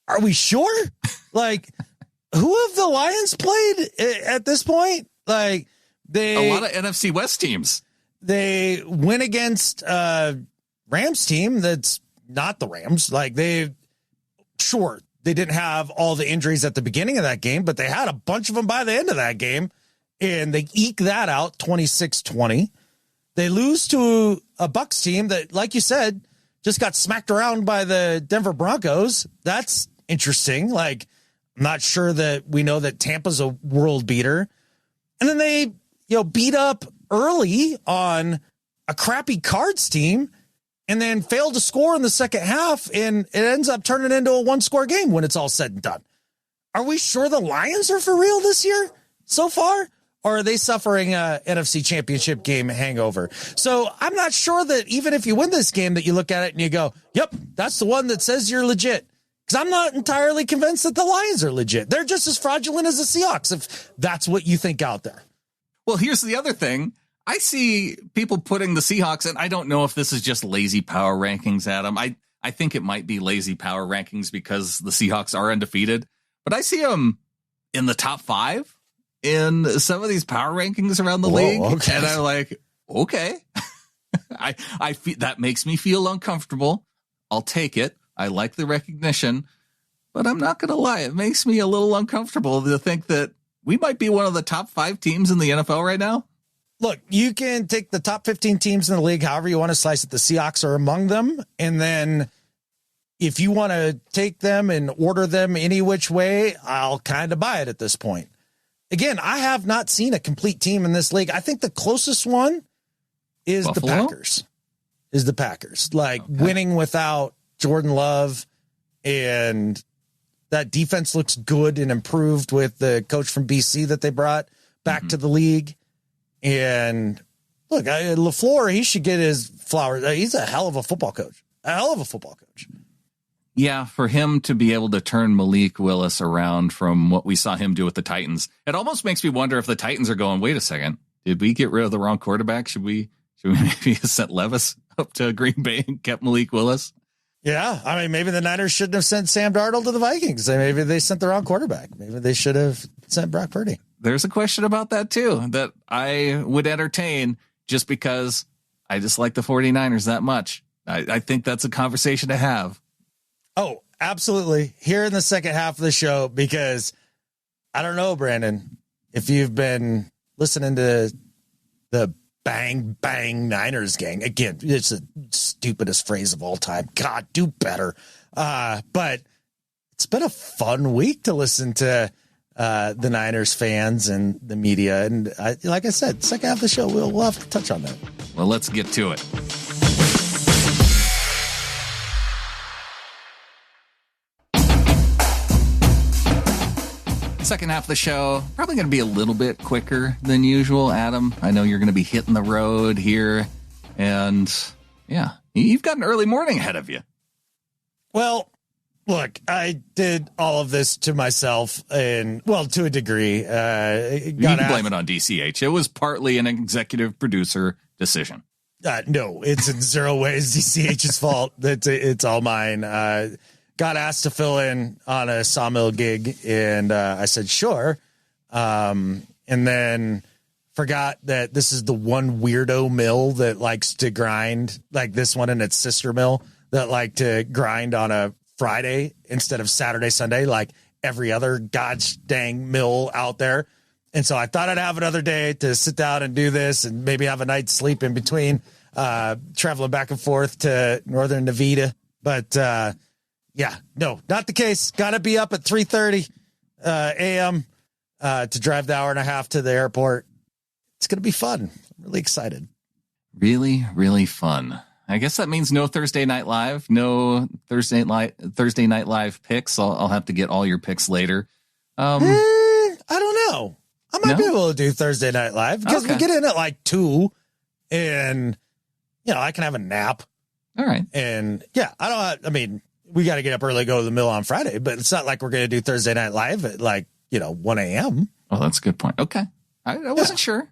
Are we sure? Like, who have the Lions played at this point? Like, a lot of NFC West teams. They win against a Rams team that's not the Rams. Like, they didn't have all the injuries at the beginning of that game, but they had a bunch of them by the end of that game, and they eke that out 26-20. They lose to a Bucs team that, like you said, just got smacked around by the Denver Broncos. That's interesting. Like, I'm not sure that we know that Tampa's a world beater. And then they, beat up early on a crappy Cards team and then failed to score in the second half, and it ends up turning into a one-score game when it's all said and done. Are we sure the Lions are for real this year so far? Or are they suffering a NFC Championship game hangover? So I'm not sure that even if you win this game that you look at it and you go, yep, that's the one that says you're legit. Because I'm not entirely convinced that the Lions are legit. They're just as fraudulent as the Seahawks, if that's what you think out there. Well, here's the other thing. I see people putting the Seahawks, and I don't know if this is just lazy power rankings, Adam. I think it might be lazy power rankings because the Seahawks are undefeated, but I see them in the top 5 in some of these power rankings around the league. Okay. And I'm like, okay, I feel that makes me feel uncomfortable. I'll take it. I like the recognition, but I'm not going to lie. It makes me a little uncomfortable to think that we might be one of the top 5 teams in the NFL right now. Look, you can take the top 15 teams in the league, however you want to slice it. The Seahawks are among them. And then if you want to take them and order them any which way, I'll kind of buy it at this point. Again, I have not seen a complete team in this league. I think the closest one is Buffalo? the Packers. Like winning without Jordan Love, and that defense looks good and improved with the coach from BC that they brought back to the league. And look, LaFleur, he should get his flowers. He's a hell of a football coach. Yeah, for him to be able to turn Malik Willis around from what we saw him do with the Titans, it almost makes me wonder if the Titans are going, wait a second, did we get rid of the wrong quarterback? Should we maybe have sent Levis up to Green Bay and kept Malik Willis? Yeah, I mean, maybe the Niners shouldn't have sent Sam Darnold to the Vikings. Maybe they sent the wrong quarterback. Maybe they should have sent Brock Purdy. There's a question about that, too, that I would entertain just because I dislike the 49ers that much. I think that's a conversation to have. Oh, absolutely. Here in the second half of the show, because I don't know, Brandon, if you've been listening to the Bang Bang Niners gang. Again, it's the stupidest phrase of all time. God, do better. But it's been a fun week to listen to the Niners fans and the media. And like I said, second half of the show, we'll have to touch on that. Well, let's get to it. Second half of the show, probably going to be a little bit quicker than usual, Adam. I know you're going to be hitting the road here. And yeah, you've got an early morning ahead of you. Well, look, I did all of this to myself and, well, to a degree. You can blame it on DCH. It was partly an executive producer decision. No, it's in zero ways DCH's fault. It's all mine. Got asked to fill in on a sawmill gig, and I said, sure. And then forgot that this is the one weirdo mill that likes to grind, like this one and its sister mill, that like to grind on a Friday instead of Saturday, Sunday, like every other gosh dang mill out there. And so I thought I'd have another day to sit down and do this and maybe have a night's sleep in between, traveling back and forth to Northern Nevada. But, yeah, no, not the case. Got to be up at 3:30 a.m. To drive the hour and a half to the airport. It's going to be fun. I'm really excited. Really, really fun. I guess that means no Thursday Night Live, no Thursday Night Live picks. I'll have to get all your picks later. I don't know. I might be able to do Thursday Night Live because we get in at like 2 and, I can have a nap. All right. And yeah, we got to get up early, go to the mill on Friday, but it's not like we're going to do Thursday Night Live at 1 a.m. Oh, that's a good point. Okay. I wasn't sure.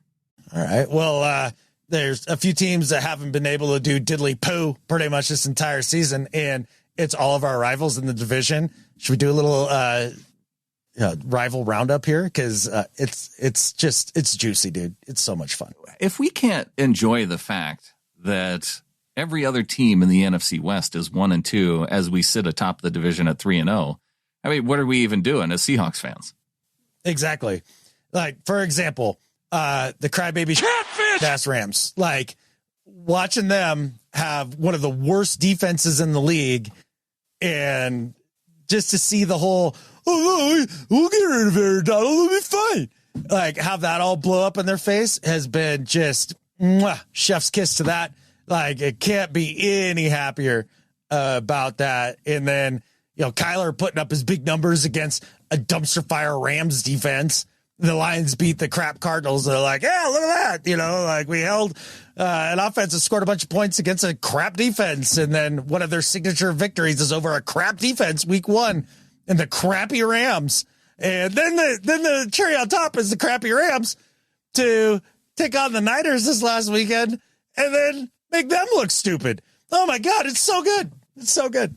All right. Well, there's a few teams that haven't been able to do diddly poo pretty much this entire season, and it's all of our rivals in the division. Should we do a little rival roundup here? Because it's juicy, dude. It's so much fun. If we can't enjoy the fact that every other team in the NFC West is 1-2 as we sit atop the division at 3-0. I mean, what are we even doing as Seahawks fans? Exactly. Like, for example, the crybaby ass Rams, like watching them have one of the worst defenses in the league. And just to see the whole, we'll get rid of Aaron Donald, it'll be fine. Like have that all blow up in their face has been just chef's kiss to that. Like, it can't be any happier about that. And then, Kyler putting up his big numbers against a dumpster fire Rams defense. The Lions beat the crap Cardinals. They're like, yeah, look at that. We held an offense that scored a bunch of points against a crap defense. And then one of their signature victories is over a crap defense week 1 and the crappy Rams. And then the cherry on top is the crappy Rams to take on the Niners this last weekend. And then make them look stupid. Oh, my God. It's so good. It's so good.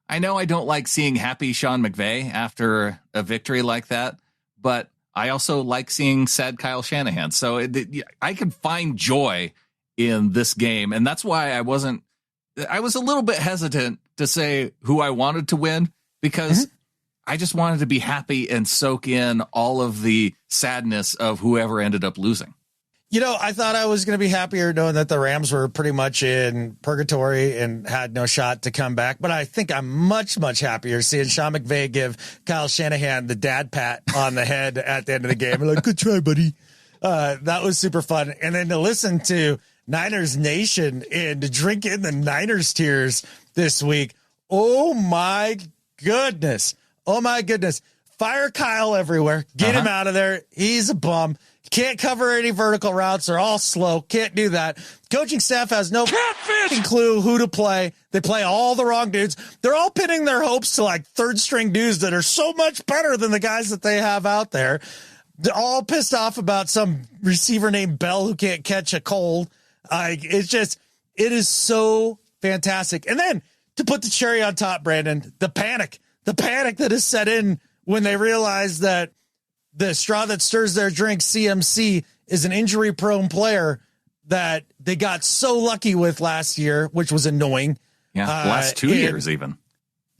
I know I don't like seeing happy Sean McVay after a victory like that, but I also like seeing sad Kyle Shanahan. So I can find joy in this game. And that's why I was a little bit hesitant to say who I wanted to win because I just wanted to be happy and soak in all of the sadness of whoever ended up losing. I thought I was going to be happier knowing that the Rams were pretty much in purgatory and had no shot to come back. But I think I'm much, much happier seeing Sean McVay give Kyle Shanahan the dad pat on the head at the end of the game. I'm like, good try, buddy. That was super fun. And then to listen to Niners Nation and to drink in the Niners tears this week. Oh, my goodness. Oh, my goodness. Fire Kyle everywhere. Get him out of there. He's a bum. Can't cover any vertical routes. They're all slow. Can't do that. Coaching staff has no clue who to play. They play all the wrong dudes. They're all pinning their hopes to like third string dudes that are so much better than the guys that they have out there. They're all pissed off about some receiver named Bell who can't catch a cold. It is so fantastic. And then to put the cherry on top, Brandon, the panic that is set in when they realize that the straw that stirs their drink, CMC, is an injury-prone player that they got so lucky with last year, which was annoying. Yeah, the last 2 years even.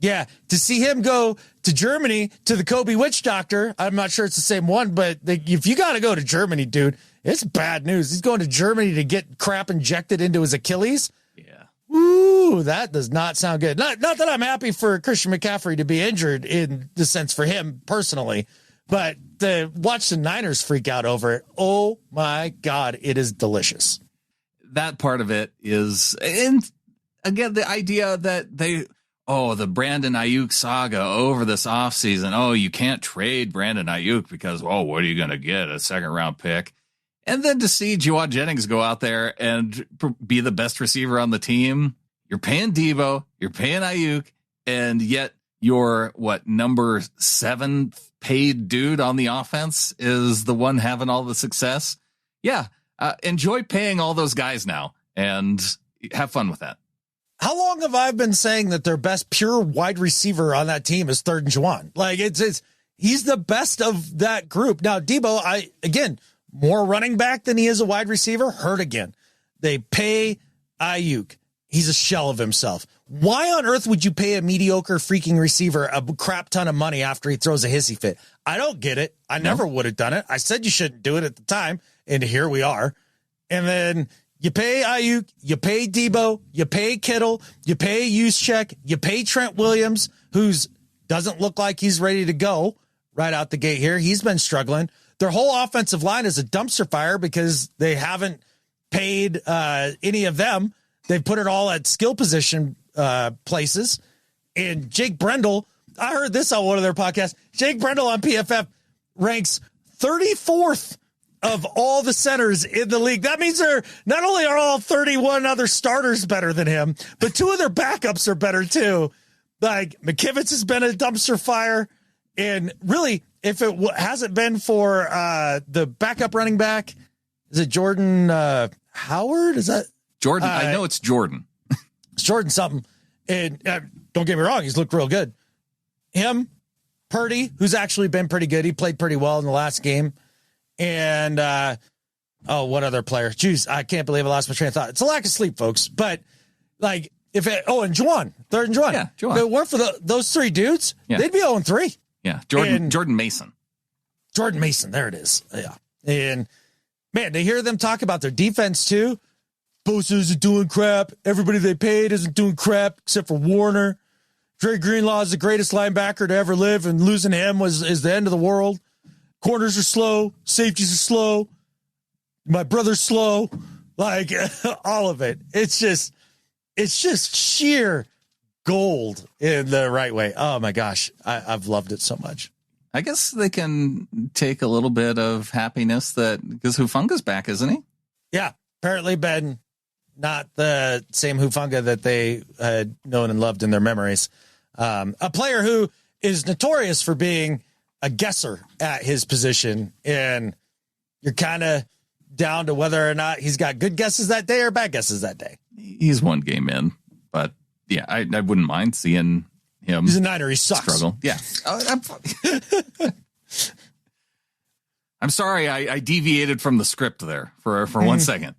Yeah, to see him go to Germany to the Kobe witch doctor. I'm not sure it's the same one, but if you got to go to Germany, dude, it's bad news. He's going to Germany to get crap injected into his Achilles. Yeah. Ooh, that does not sound good. Not that I'm happy for Christian McCaffrey to be injured in the sense for him personally, but to watch the Niners freak out over it. Oh my God, it is delicious. That part of it is, and again, the idea that the Brandon Ayuk saga over this offseason. Oh, you can't trade Brandon Ayuk because, what are you going to get? A second round pick. And then to see Juwan Jennings go out there and be the best receiver on the team. You're paying Debo, you're paying Ayuk, and yet your number 7 paid dude on the offense is the one having all the success. Yeah. Enjoy paying all those guys now and have fun with that. How long have I been saying that their best pure wide receiver on that team is 3rd and Juwan? Like he's the best of that group. Now, Debo, more running back than he is a wide receiver. Hurt again. They pay Ayuk. He's a shell of himself. Why on earth would you pay a mediocre freaking receiver a crap ton of money after he throws a hissy fit? I don't get it. I never would have done it. I said you shouldn't do it at the time, and here we are. And then you pay Ayuk, you pay Debo, you pay Kittle, you pay Juszczyk, you pay Trent Williams, doesn't look like he's ready to go right out the gate here. He's been struggling. Their whole offensive line is a dumpster fire because they haven't paid any of them. They've put it all at skill position places. And Jake Brendel, I heard this on one of their podcasts. Jake Brendel on PFF ranks 34th of all the centers in the league. That means not only are all 31 other starters better than him, but 2 of their backups are better too. Like McKivitz has been a dumpster fire. And really, if it hasn't been for the backup running back, is it Jordan Howard? Is that Jordan? I know it's Jordan. It's Jordan something. And don't get me wrong, he's looked real good. Him, Purdy, who's actually been pretty good. He played pretty well in the last game. And, what other player? Jeez, I can't believe I lost my train of thought. It's a lack of sleep, folks. But, and Juwan, 3rd and Juwan. Yeah, Juwan. If it weren't for those 3 dudes, they'd be 0-3. Yeah, Jordan Mason. Jordan Mason, there it is. Yeah. And, man, to hear them talk about their defense, too. Bosa isn't doing crap. Everybody they paid isn't doing crap except for Warner. Dre Greenlaw is the greatest linebacker to ever live, and losing him is the end of the world. Corners are slow. Safeties are slow. My brother's slow. Like, all of it. It's just sheer gold in the right way. Oh, my gosh. I've loved it so much. I guess they can take a little bit of happiness because Hufunga's back, isn't he? Yeah. Apparently been not the same Hufanga that they had known and loved in their memories. A player who is notorious for being a guesser at his position, and you're kind of down to whether or not he's got good guesses that day or bad guesses that day. He's one game in, but yeah, I wouldn't mind seeing him. He's a Niner. He sucks. Struggle. Yeah. I'm sorry. I deviated from the script there for 1 second.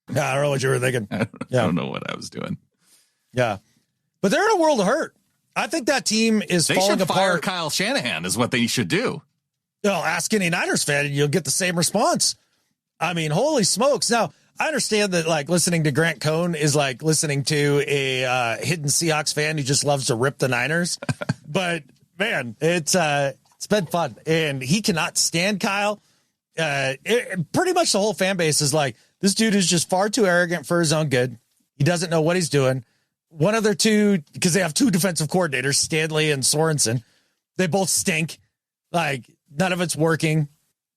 Yeah, I don't know what you were thinking. I don't know what I was doing. Yeah. But they're in a world of hurt. I think that team is falling apart. They should fire Kyle Shanahan is what they should do. Ask any Niners fan and you'll get the same response. I mean, holy smokes. Now, I understand that listening to Grant Cohn is like listening to a hidden Seahawks fan who just loves to rip the Niners. But man, it's been fun, and he cannot stand Kyle. Pretty much the whole fan base is like, this dude is just far too arrogant for his own good. He doesn't know what he's doing. One of their 2, because they have 2 defensive coordinators, Stanley and Sorensen. They both stink. Like, none of it's working.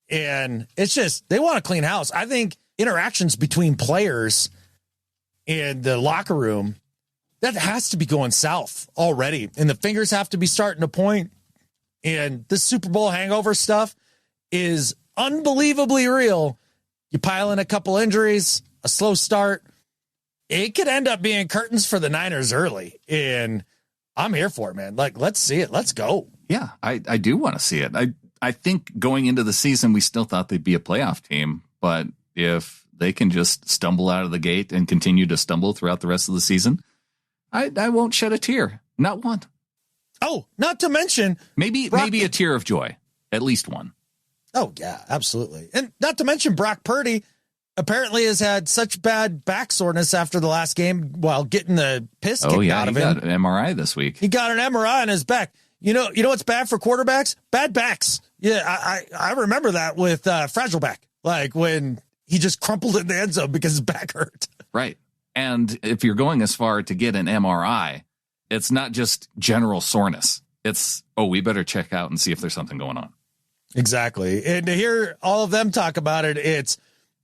And it's just, they want to clean house. I think interactions between players in the locker room, that has to be going south already. And the fingers have to be starting to point. And this Super Bowl hangover stuff is unbelievably real. You pile in a couple injuries, a slow start, it could end up being curtains for the Niners early. And I'm here for it, man. Like, let's see it. Let's go. Yeah, I do want to see it. I think going into the season, we still thought they'd be a playoff team. But if they can just stumble out of the gate and continue to stumble throughout the rest of the season, I won't shed a tear. Not one. Oh, not to mention maybe a tear of joy, at least one. Oh yeah, absolutely. And not to mention Brock Purdy apparently has had such bad back soreness after the last game while getting the piss kicked out of him. He got an MRI this week. He got an MRI on his back. You know what's bad for quarterbacks? Bad backs. Yeah, I remember that with Fragile Back, like when he just crumpled in the end zone because his back hurt. Right. And if you're going as far to get an MRI, it's not just general soreness. It's, we better check out and see if there's something going on. Exactly. And to hear all of them talk about it, it's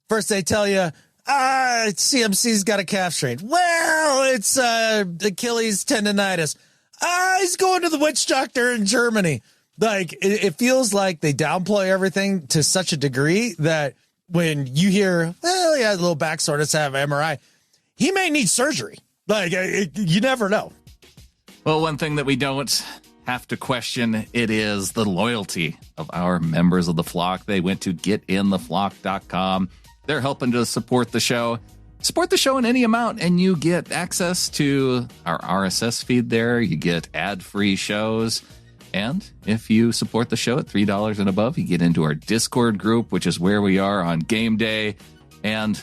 first they tell you, CMC's got a calf strain. Well, it's Achilles tendonitis. He's going to the witch doctor in Germany. Like, it feels like they downplay everything to such a degree that when you hear, well, he has a little back soreness, have an MRI, he may need surgery. Like, you never know. Well, one thing that we don't have to question, it is the loyalty of our members of the flock. They went to getintheflock.com. They're helping to support the show. Support the show in any amount, and you get access to our RSS feed there. You get ad-free shows. And if you support the show at $3 and above, you get into our Discord group, which is where we are on game day. And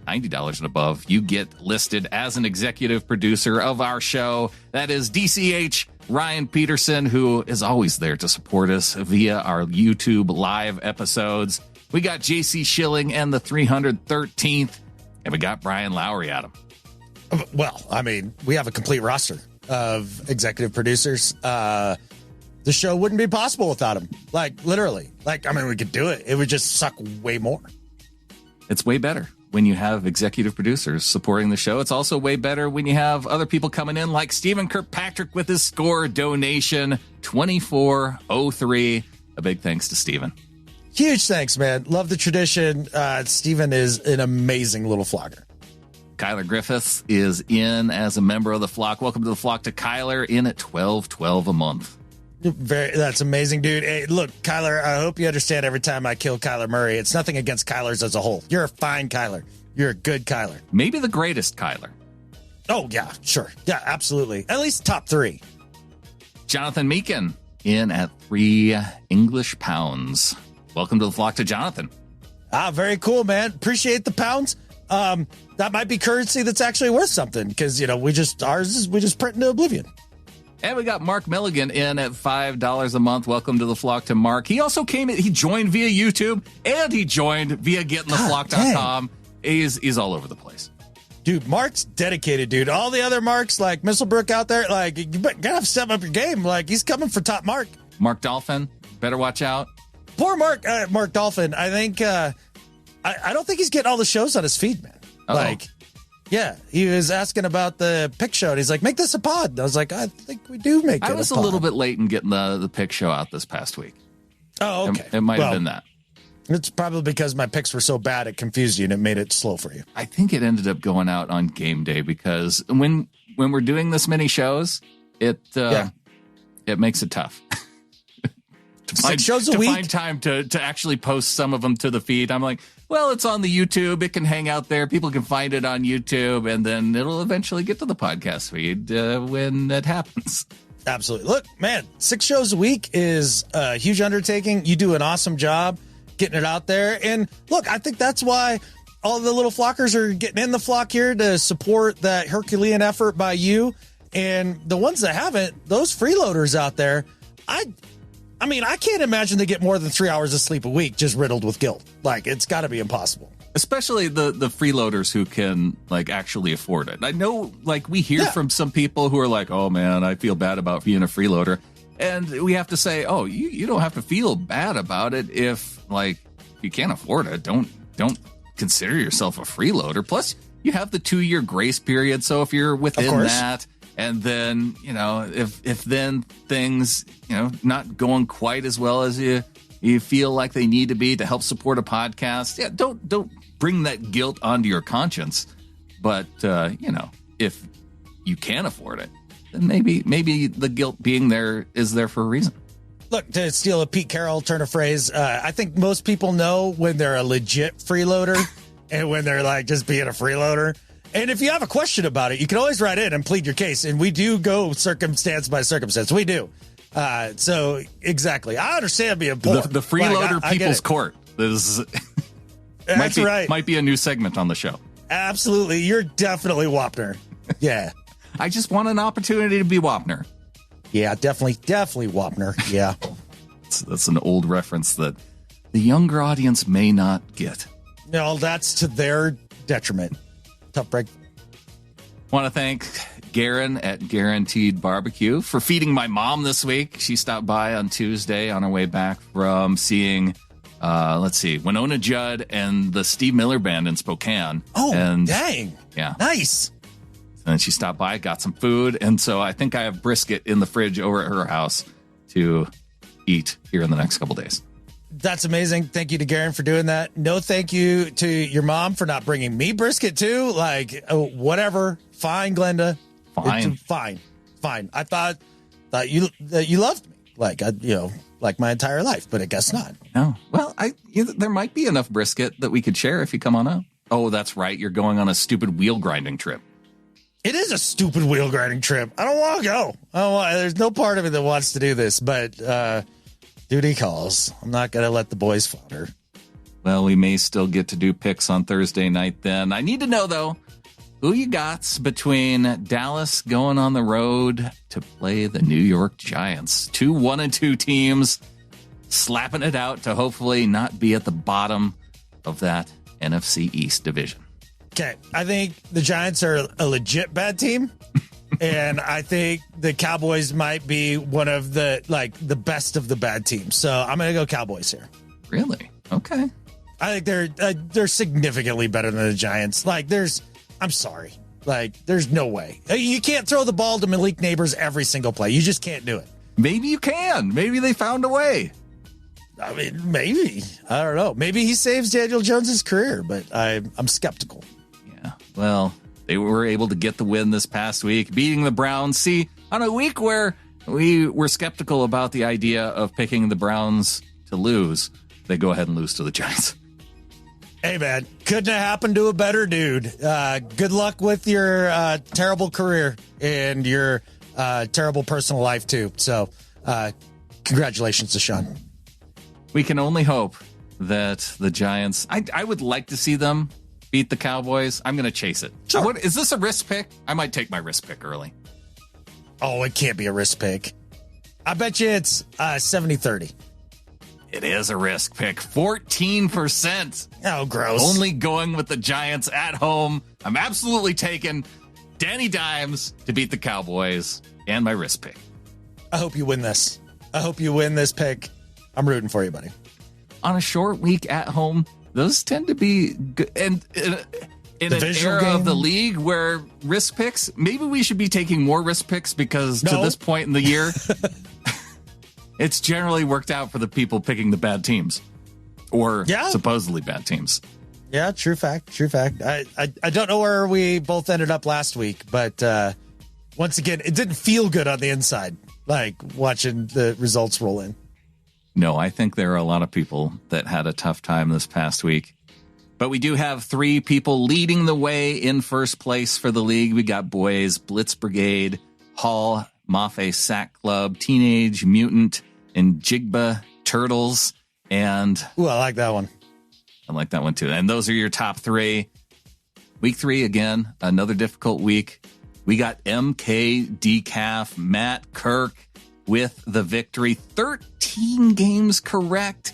$90 and above, you get listed as an executive producer of our show. That is DCH Ryan Peterson, who is always there to support us via our YouTube live episodes. We got JC Schilling and the 313th, and we got Brian Lowry at him. Well, I mean, we have a complete roster of executive producers. The show wouldn't be possible without him. Like, literally. Like, I mean, we could do it. It would just suck way more. It's way better when you have executive producers supporting the show. It's also way better when you have other people coming in like Stephen Kirkpatrick with his score donation, 2403. A big thanks to Stephen. Huge thanks, man. Love the tradition. Stephen is an amazing little flogger. Kyler Griffiths is in as a member of the flock. Welcome to the flock to Kyler, in at $12.12 a month. That's amazing, dude. Hey, look, Kyler, I hope you understand every time I kill Kyler Murray, it's nothing against Kylers as a whole. You're a fine Kyler. You're a good Kyler. Maybe the greatest Kyler. Oh, yeah, sure. Yeah, absolutely. At least top 3. Jonathan Meekin in at 3 English pounds. Welcome to the flock to Jonathan. Very cool, man. Appreciate the pounds. That might be currency that's actually worth something because, we just print into oblivion. And we got Mark Milligan in at $5 a month. Welcome to the flock to Mark. He also he joined via YouTube, and he joined via getintheflock.com. He's all over the place. Dude, Mark's dedicated, dude. All the other Marks, like Misselbrook out there, like, you gotta step up your game. Like, he's coming for top Mark. Mark Dolphin, better watch out. Poor Mark Dolphin. I think, I don't think he's getting all the shows on his feed, man. Uh-oh. Like, yeah, he was asking about the pick show, and he's like, make this a pod. And I was like, I think we do make it a pod. I was a little bit late in getting the pick show out this past week. Oh, okay. It might have been that. It's probably because my picks were so bad it confused you and it made it slow for you. I think it ended up going out on game day because when we're doing this many shows, it makes it tough. Six shows a week? To find time to actually post some of them to the feed. I'm like, well, it's on the YouTube. It can hang out there. People can find it on YouTube, and then it'll eventually get to the podcast feed when that happens. Absolutely. Look, man, 6 shows a week is a huge undertaking. You do an awesome job getting it out there. And look, I think that's why all the little flockers are getting in the flock here to support that Herculean effort by you. And the ones that haven't, those freeloaders out there, I mean, I can't imagine they get more than 3 hours of sleep a week just riddled with guilt. Like, it's got to be impossible. Especially the freeloaders who can, like, actually afford it. I know, like, we hear from some people who are like, oh, man, I feel bad about being a freeloader. And we have to say, oh, you don't have to feel bad about it if, like, you can't afford it. Don't consider yourself a freeloader. Plus, you have the 2-year grace period. So if you're within that, and then, if then things, not going quite as well as you feel like they need to be to help support a podcast, don't bring that guilt onto your conscience. But, if you can afford it, then maybe the guilt being there is there for a reason. Look, to steal a Pete Carroll turn of phrase, I think most people know when they're a legit freeloader and when they're like just being a freeloader. And if you have a question about it, you can always write in and plead your case. And we do go circumstance by circumstance. We do. So exactly. I understand being poor. The freeloader people's court. This is That's right. Might be a new segment on the show. Absolutely. You're definitely Wapner. Yeah. I just want an opportunity to be Wapner. Yeah, definitely Wapner. Yeah. That's an old reference that the younger audience may not get. No, that's to their detriment. Tough break. Want to thank Garen at Guaranteed Barbecue for feeding my mom this week. She stopped by on Tuesday on her way back from seeing, Winona Judd and the Steve Miller Band in Spokane. Oh, and dang. Yeah. Nice. And she stopped by, got some food. And so I think I have brisket in the fridge over at her house to eat here in the next couple days. That's amazing. Thank you to Garen for doing that. No, thank you to your mom for not bringing me brisket too. Like, whatever. Fine, Glenda. Fine. I thought you loved me, like my entire life, but I guess not. No. Well, there might be enough brisket that we could share if you come on up. Oh, that's right. You're going on a stupid wheel grinding trip. It is a stupid wheel grinding trip. I don't want to go. There's no part of me that wants to do this, but duty calls. I'm not going to let the boys flounder. Well, we may still get to do picks on Thursday night then. I need to know, though, who you got between Dallas going on the road to play the New York Giants. 2 1-2 teams slapping it out to hopefully not be at the bottom of that NFC East division. Okay, I think the Giants are a legit bad team. And I think the Cowboys might be one of the best of the bad teams. So I'm going to go Cowboys here. Really? Okay. I think they're significantly better than the Giants. I'm sorry. There's no way. You can't throw the ball to Malik Neighbors every single play. You just can't do it. Maybe you can. Maybe they found a way. I mean, maybe. I don't know. Maybe he saves Daniel Jones's career, but I'm skeptical. Yeah. Well, they were able to get the win this past week, beating the Browns. See, on a week where we were skeptical about the idea of picking the Browns to lose, they go ahead and lose to the Giants. Hey, man, couldn't have happened to a better dude. Good luck with your terrible career and your terrible personal life, too. So congratulations to Sean. We can only hope that the Giants, I would like to see them beat the Cowboys. I'm going to chase it. Sure. Is this a risk pick? I might take my risk pick early. Oh, it can't be a risk pick. I bet you it's 70-30. It is a risk pick. 14%. Oh, gross. Only going with the Giants at home. I'm absolutely taking Danny Dimes to beat the Cowboys and my risk pick. I hope you win this. I hope you win this pick. I'm rooting for you, buddy. On a short week at home, those tend to be good. And in an era of the league where risk picks, maybe we should be taking more risk picks because to this point in the year, it's generally worked out for the people picking the bad teams or supposedly bad teams. Yeah, true fact. I don't know where we both ended up last week, but once again, it didn't feel good on the inside, like watching the results roll in. No, I think there are a lot of people that had a tough time this past week. But we do have 3 people leading the way in first place for the league. We got boys, Blitz Brigade, Hall, Mafe Sack Club, Teenage Mutant, and Jigba Turtles. And ooh, I like that one. I like that one too. And those are your top 3. Week 3, again, another difficult week. We got MK Decaf, Matt Kirk with the victory. 13 games correct.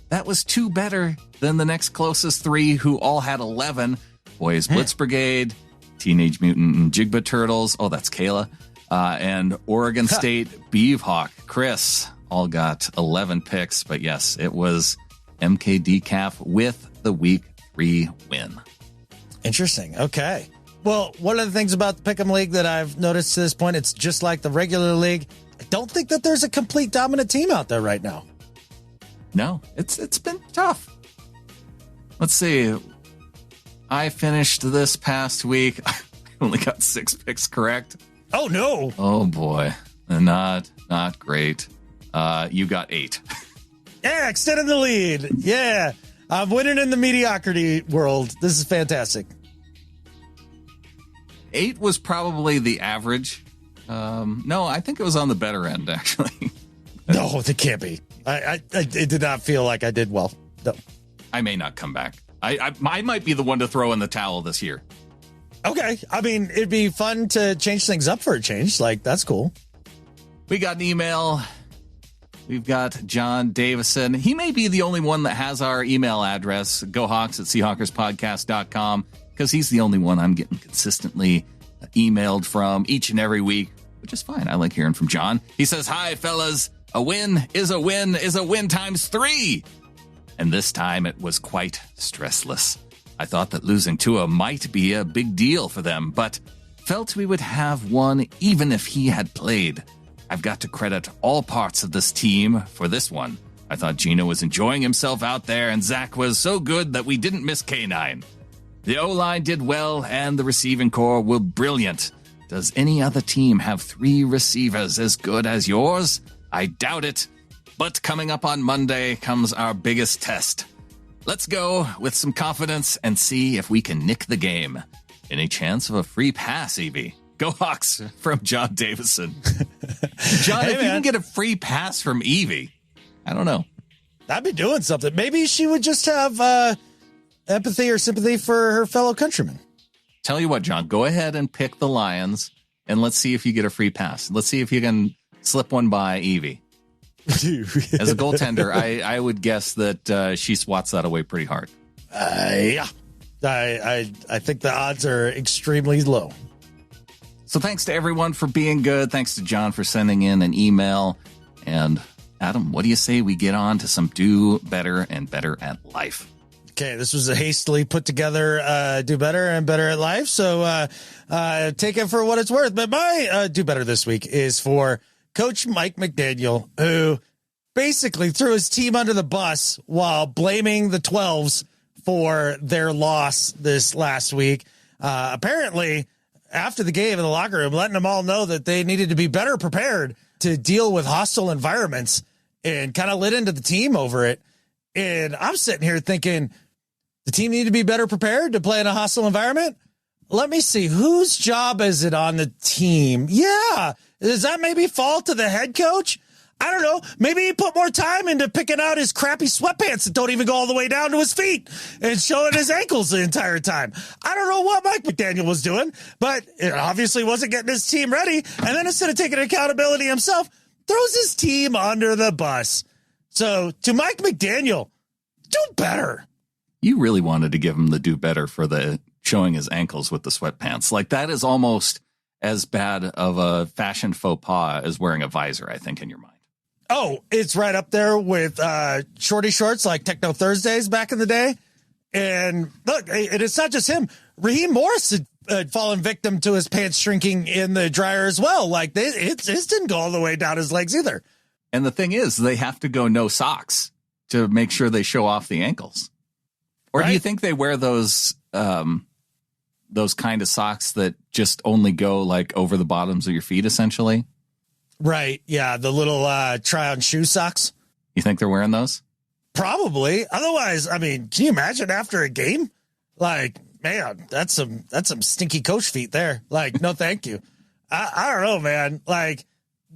That was 2 better than the next closest 3 who all had 11. Boys Blitz Brigade, Teenage Mutant and Jigba Turtles. Oh, that's Kayla. And Oregon State Beavhawk. Chris all got 11 picks. But yes, it was MK Decaf with the week 3 win. Interesting. Okay. Well, one of the things about the Pick'em League that I've noticed to this point, it's just like the regular league. I don't think that there's a complete dominant team out there right now. No, it's been tough. Let's see. I finished this past week. I only got 6 picks correct. Oh, no. Oh, boy. Not great. You got 8. Yeah, extending the lead. Yeah. I'm winning in the mediocrity world. This is fantastic. 8 was probably the average. No, I think it was on the better end, actually. No, it can't be. It did not feel like I did well. No. I may not come back. I might be the one to throw in the towel this year. Okay. I mean, it'd be fun to change things up for a change. Like, that's cool. We got an email. We've got John Davison. He may be the only one that has our email address, gohawks@seahawkerspodcast.com, because he's the only one I'm getting consistently emailed from each and every week, which is fine. I like hearing from John. He says, "Hi, fellas. A win is a win is a win times 3. And this time it was quite stressless. I thought that losing Tua might be a big deal for them, but felt we would have won even if he had played. I've got to credit all parts of this team for this one. I thought Geno was enjoying himself out there, and Zach was so good that we didn't miss K9. The O-line did well, and the receiving core were brilliant. Does any other team have 3 receivers as good as yours? I doubt it. But coming up on Monday comes our biggest test. Let's go with some confidence and see if we can nick the game. Any chance of a free pass, Evie? Go Hawks, from John Davison." John, if you can get a free pass from Evie, I don't know. I'd be doing something. Maybe she would just have empathy or sympathy for her fellow countrymen. Tell you what, John, go ahead and pick the Lions, and let's see if you get a free pass. Let's see if you can slip one by Evie. As a goaltender, I would guess that she swats that away pretty hard. Yeah. I think the odds are extremely low. So thanks to everyone for being good. Thanks to John for sending in an email. And Adam, what do you say we get on to some do better and better at life? Okay, this was a hastily put together do better and better at life. So take it for what it's worth. But my do better this week is for Coach Mike McDaniel, who basically threw his team under the bus while blaming the 12s for their loss this last week. Apparently, after the game in the locker room, letting them all know that they needed to be better prepared to deal with hostile environments, and kind of lit into the team over it. And I'm sitting here thinking, the team need to be better prepared to play in a hostile environment. Let me see. Whose job is it on the team? Yeah. Does that maybe fall to the head coach? I don't know. Maybe he put more time into picking out his crappy sweatpants that don't even go all the way down to his feet and showing his ankles the entire time. I don't know what Mike McDaniel was doing, but it obviously wasn't getting his team ready. And then instead of taking accountability himself, throws his team under the bus. So to Mike McDaniel, do better. You really wanted to give him the do better for the showing his ankles with the sweatpants. Like, that is almost as bad of a fashion faux pas as wearing a visor, I think, in your mind. Oh, it's right up there with shorty shorts like Techno Thursdays back in the day. And look, it's not just him. Raheem Morris had fallen victim to his pants shrinking in the dryer as well. Like, it didn't go all the way down his legs either. And the thing is, they have to go no socks to make sure they show off the ankles. Or right? Do you think they wear those kind of socks that just only go like over the bottoms of your feet, essentially? Right. Yeah. The little try-on shoe socks. You think they're wearing those? Probably. Otherwise, I mean, can you imagine after a game? Like, man, that's some stinky coach feet there. Like, no, thank you. I don't know, man. Like,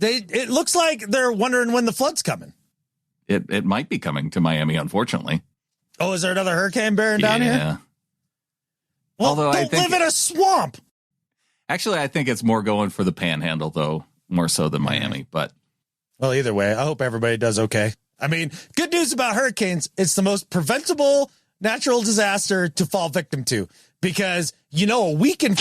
it looks like they're wondering when the flood's coming. It might be coming to Miami, unfortunately. Oh, is there another hurricane bearing down here? Yeah. Well, although don't live in a swamp. Actually, I think it's more going for the Panhandle, though, more so than Miami. But well, either way, I hope everybody does okay. I mean, good news about hurricanes: it's the most preventable natural disaster to fall victim to, because a week in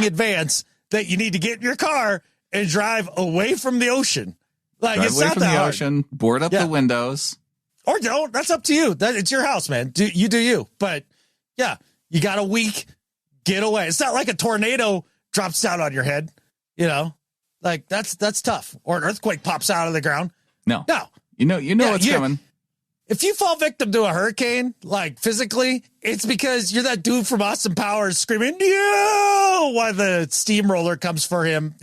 advance that you need to get in your car and drive away from the ocean. Like, drive it's away not from that the hard. ocean, board up the windows. Or don't. That's up to you. It's your house, man. Do you. But, yeah, you got a week. Get away. It's not like a tornado drops down on your head. Like, that's tough. Or an earthquake pops out of the ground. No. You know what's coming. If you fall victim to a hurricane, like physically, it's because you're that dude from Austin Powers screaming, "No!" while the steamroller comes for him,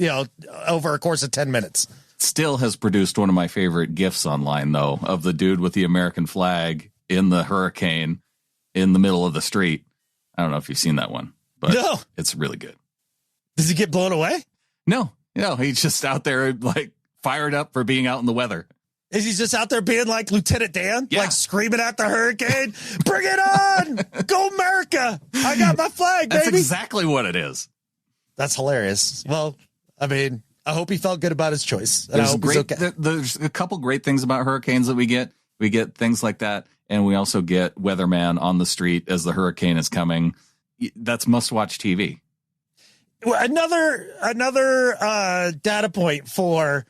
over a course of 10 minutes. Still has produced one of my favorite GIFs online, though, of the dude with the American flag in the hurricane in the middle of the street. I don't know if you've seen that one, but no. It's really good. Does he get blown away? No, he's just out there like fired up for being out in the weather. Is he just out there being like Lieutenant Dan, yeah. like screaming at the hurricane? Bring it on! Go America! I got my flag, baby. That's exactly what it is. That's hilarious. Well, I mean, I hope he felt good about his choice. And There's a couple great things about hurricanes that we get. We get things like that, and we also get weatherman on the street as the hurricane is coming. That's must-watch TV. Another data point for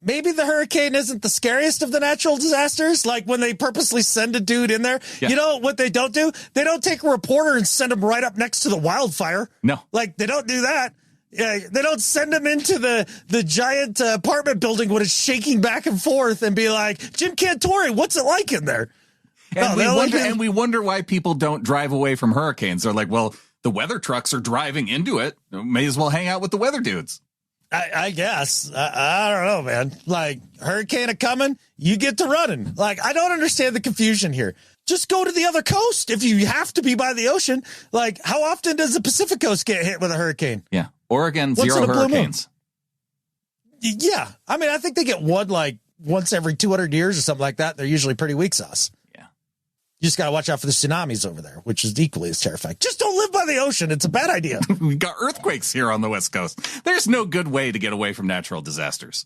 maybe the hurricane isn't the scariest of the natural disasters. Like when they purposely send a dude in there, You know what they don't do? They don't take a reporter and send him right up next to the wildfire. No, like they don't do that. Yeah, they don't send him into the giant apartment building when it's shaking back and forth and be like, Jim Cantore, what's it like in there? And we wonder why people don't drive away from hurricanes. They're like, well, the weather trucks are driving into it. May as well hang out with the weather dudes. I guess. I don't know, man. Like, hurricane coming, you get to running. Like, I don't understand the confusion here. Just go to the other coast if you have to be by the ocean. Like, how often does the Pacific coast get hit with a hurricane? Yeah. Oregon, zero hurricanes. Yeah. I mean, I think they get one like once every 200 years or something like that. They're usually pretty weak sauce. Yeah. You just got to watch out for the tsunamis over there, which is equally as terrifying. Just don't live by the ocean. It's a bad idea. We got earthquakes here on the West Coast. There's no good way to get away from natural disasters.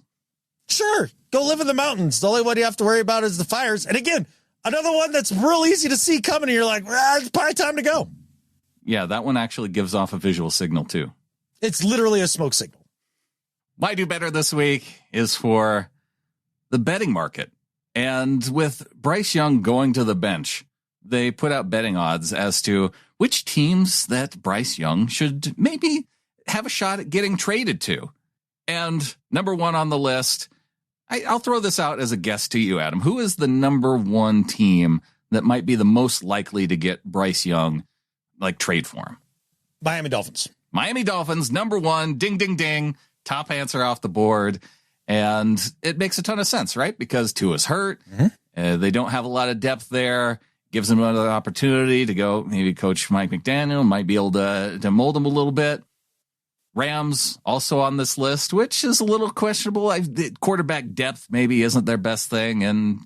Sure. Go live in the mountains. The only one you have to worry about is the fires. And again, another one that's real easy to see coming. And you're like, it's probably time to go. Yeah, that one actually gives off a visual signal, too. It's literally a smoke signal. My do better this week is for the betting market. And with Bryce Young going to the bench, they put out betting odds as to which teams that Bryce Young should maybe have a shot at getting traded to. And number one on the list, I'll throw this out as a guess to you, Adam. Who is the number one team that might be the most likely to get Bryce Young, like trade for him? Miami Dolphins. Miami Dolphins, number one, ding, ding, ding, top answer off the board. And it makes a ton of sense, right? Because Tua's hurt. Mm-hmm. They don't have a lot of depth there. Gives them another opportunity to go. Maybe Coach Mike McDaniel might be able to mold them a little bit. Rams also on this list, which is a little questionable. The quarterback depth maybe isn't their best thing, and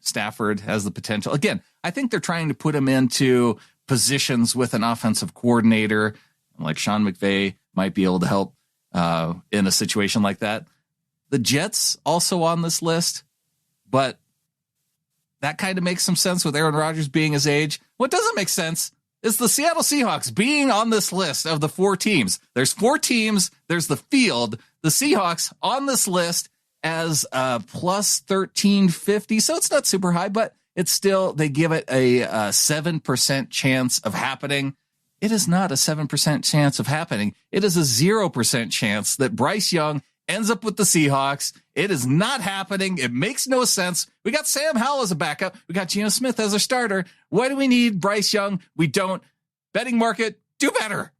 Stafford has the potential. Again, I think they're trying to put him into positions with an offensive coordinator like Sean McVay might be able to help in a situation like that. The Jets also on this list, but that kind of makes some sense with Aaron Rodgers being his age. What doesn't make sense is the Seattle Seahawks being on this list of the four teams. There's four teams. There's the field. The Seahawks on this list as plus 1350. So it's not super high, but it's still, they give it a 7% chance of happening. It is not a 7% chance of happening. It is a 0% chance that Bryce Young ends up with the Seahawks. It is not happening. It makes no sense. We got Sam Howell as a backup. We got Geno Smith as a starter. Why do we need Bryce Young? We don't. Betting market, do better.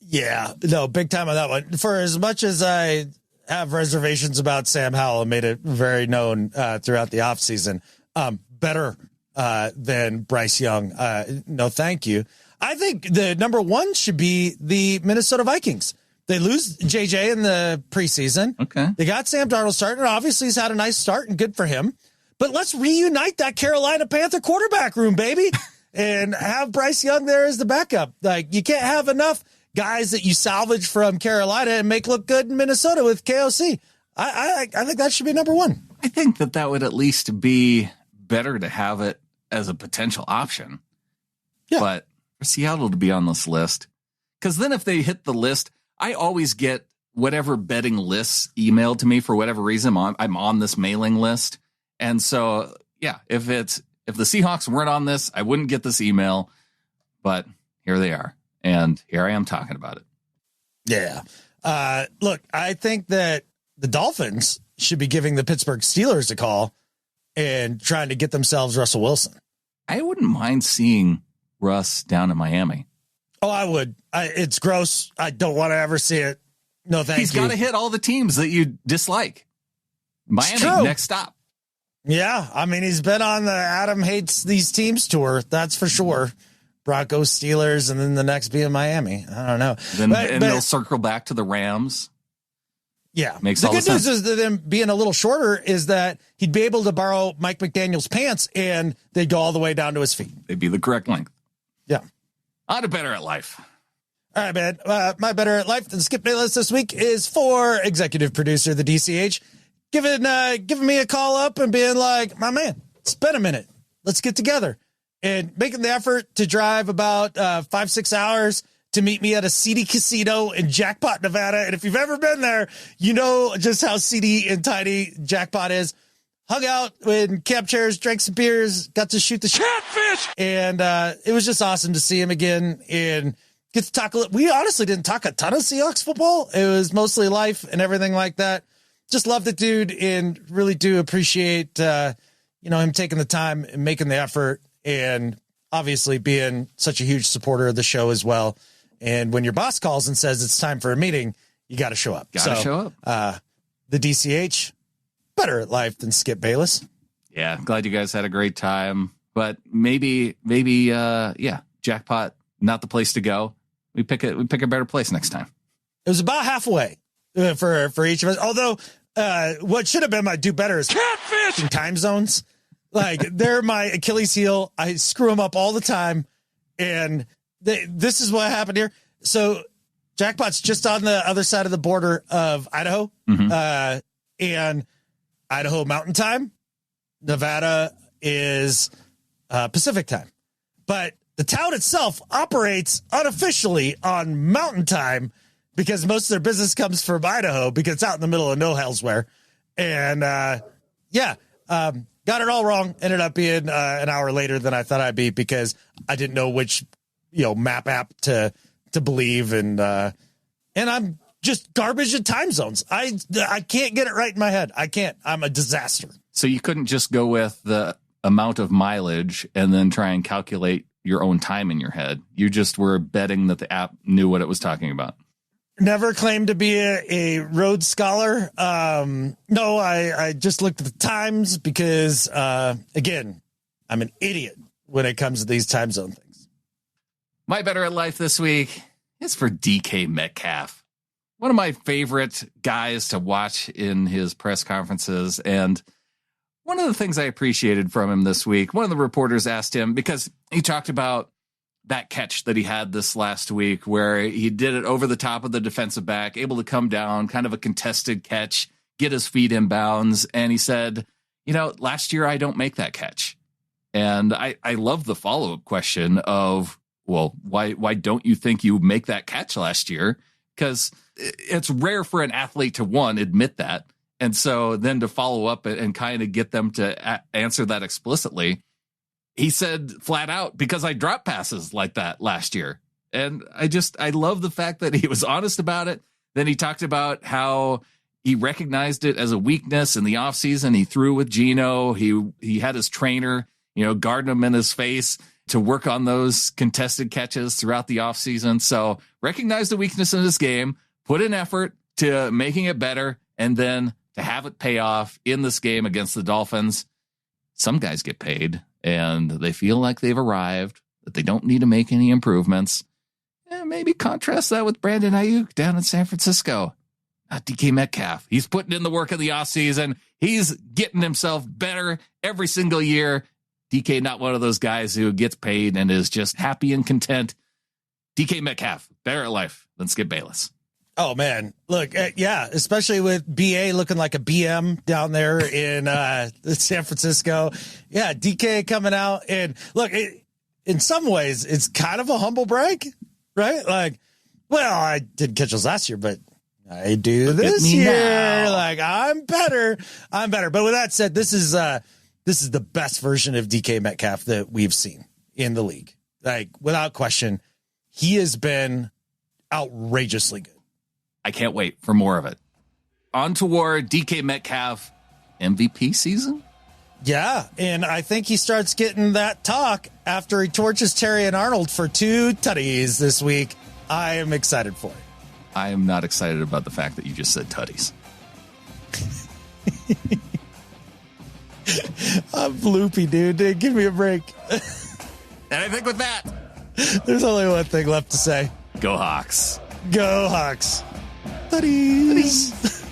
Yeah, no, big time on that one. For as much as I have reservations about Sam Howell and made it very known throughout the offseason, better than Bryce Young. No, thank you. I think the number one should be the Minnesota Vikings. They lose JJ in the preseason. Okay. They got Sam Darnold starting. Obviously, he's had a nice start and good for him. But let's reunite that Carolina Panther quarterback room, baby, and have Bryce Young there as the backup. Like, you can't have enough guys that you salvage from Carolina and make look good in Minnesota with KOC. I think that should be number one. I think that would at least be better to have it as a potential option. Yeah. But for Seattle to be on this list, because then if they hit the list, I always get whatever betting lists emailed to me for whatever reason. I'm on this mailing list. And so, yeah, if the Seahawks weren't on this, I wouldn't get this email, but here they are. And here I am talking about it. Yeah. Look, I think that the Dolphins should be giving the Pittsburgh Steelers a call and trying to get themselves Russell Wilson. I wouldn't mind seeing Russ down in Miami. Oh, I would. It's gross. I don't want to ever see it. No, thank you. He's got to hit all the teams that you dislike. Miami, next stop. Yeah, I mean, he's been on the Adam hates these teams tour, that's for sure. Broncos, Steelers, and then the next being Miami. I don't know. Then they'll circle back to the Rams. Yeah. Makes the all good the news sense. is that them being a little shorter is that he'd be able to borrow Mike McDaniel's pants and they'd go all the way down to his feet. They'd be the correct length. Yeah. On to Better at Life. All right, man. My Better at Life than Skip Bayless this week is for executive producer of the DCH. Giving me a call up and being like, my man, it's been a minute. Let's get together. And making the effort to drive about 5-6 hours to meet me at a seedy casino in Jackpot, Nevada. And if you've ever been there, you know just how seedy and tiny Jackpot is. Hung out in camp chairs, drank some beers, got to shoot the catfish. And it was just awesome to see him again and get to talk. We honestly didn't talk a ton of Seahawks football. It was mostly life and everything like that. Just love the dude and really do appreciate, him taking the time and making the effort and obviously being such a huge supporter of the show as well. And when your boss calls and says it's time for a meeting, you got to show up. Show up. The DCH, better at life than Skip Bayless. Yeah, glad you guys had a great time. But maybe, Jackpot, not the place to go. We pick a better place next time. It was about halfway for each of us. Although what should have been my do better is catfish time zones. Like they're my Achilles heel. I screw them up all the time. And this is what happened here. So Jackpot's just on the other side of the border of Idaho, and Idaho Mountain Time. Nevada is Pacific Time. But the town itself operates unofficially on Mountain Time because most of their business comes from Idaho because it's out in the middle of no hell's where. And got it all wrong. Ended up being an hour later than I thought I'd be because I didn't know which map app to believe. And I'm just garbage at time zones. I can't get it right in my head. I can't. I'm a disaster. So you couldn't just go with the amount of mileage and then try and calculate your own time in your head. You just were betting that the app knew what it was talking about. Never claimed to be a Rhodes Scholar. No, I just looked at the times because, again, I'm an idiot when it comes to these time zone things. My Better at Life this week is for DK Metcalf. One of my favorite guys to watch in his press conferences. And one of the things I appreciated from him this week, one of the reporters asked him, because he talked about that catch that he had this last week where he did it over the top of the defensive back, able to come down, kind of a contested catch, get his feet in bounds. And he said, last year I don't make that catch. And I love the follow-up question of, well, why don't you think you make that catch last year? Because it's rare for an athlete to, one, admit that. And so then to follow up and kind of get them to answer that explicitly, he said flat out, because I dropped passes like that last year. And I love the fact that he was honest about it. Then he talked about how he recognized it as a weakness in the offseason. He threw with Geno. He had his trainer, guarding him in his face to work on those contested catches throughout the offseason. So recognize the weakness in this game, put in effort to making it better, and then to have it pay off in this game against the Dolphins. Some guys get paid and they feel like they've arrived, that they don't need to make any improvements. And maybe contrast that with Brandon Ayuk down in San Francisco. Not DK Metcalf. He's putting in the work of the offseason. He's getting himself better every single year. DK, not one of those guys who gets paid and is just happy and content. DK Metcalf, better at life than Skip Bayless. Oh, man. Look, especially with BA looking like a BM down there in San Francisco. Yeah, DK coming out. And look, in some ways, it's kind of a humble brag, right? Like, well, I didn't catch those last year, but I do this year. Now. Like, I'm better. But with that said, this is the best version of DK Metcalf that we've seen in the league. Like, without question, he has been outrageously good. I can't wait for more of it. On toward DK Metcalf MVP season? Yeah, and I think he starts getting that talk after he torches Terry and Arnold for 2 tutties this week. I am excited for it. I am not excited about the fact that you just said tutties. I'm loopy, dude. Give me a break. And I think with that, there's only one thing left to say. go Hawks. Go Hawks. Buddies.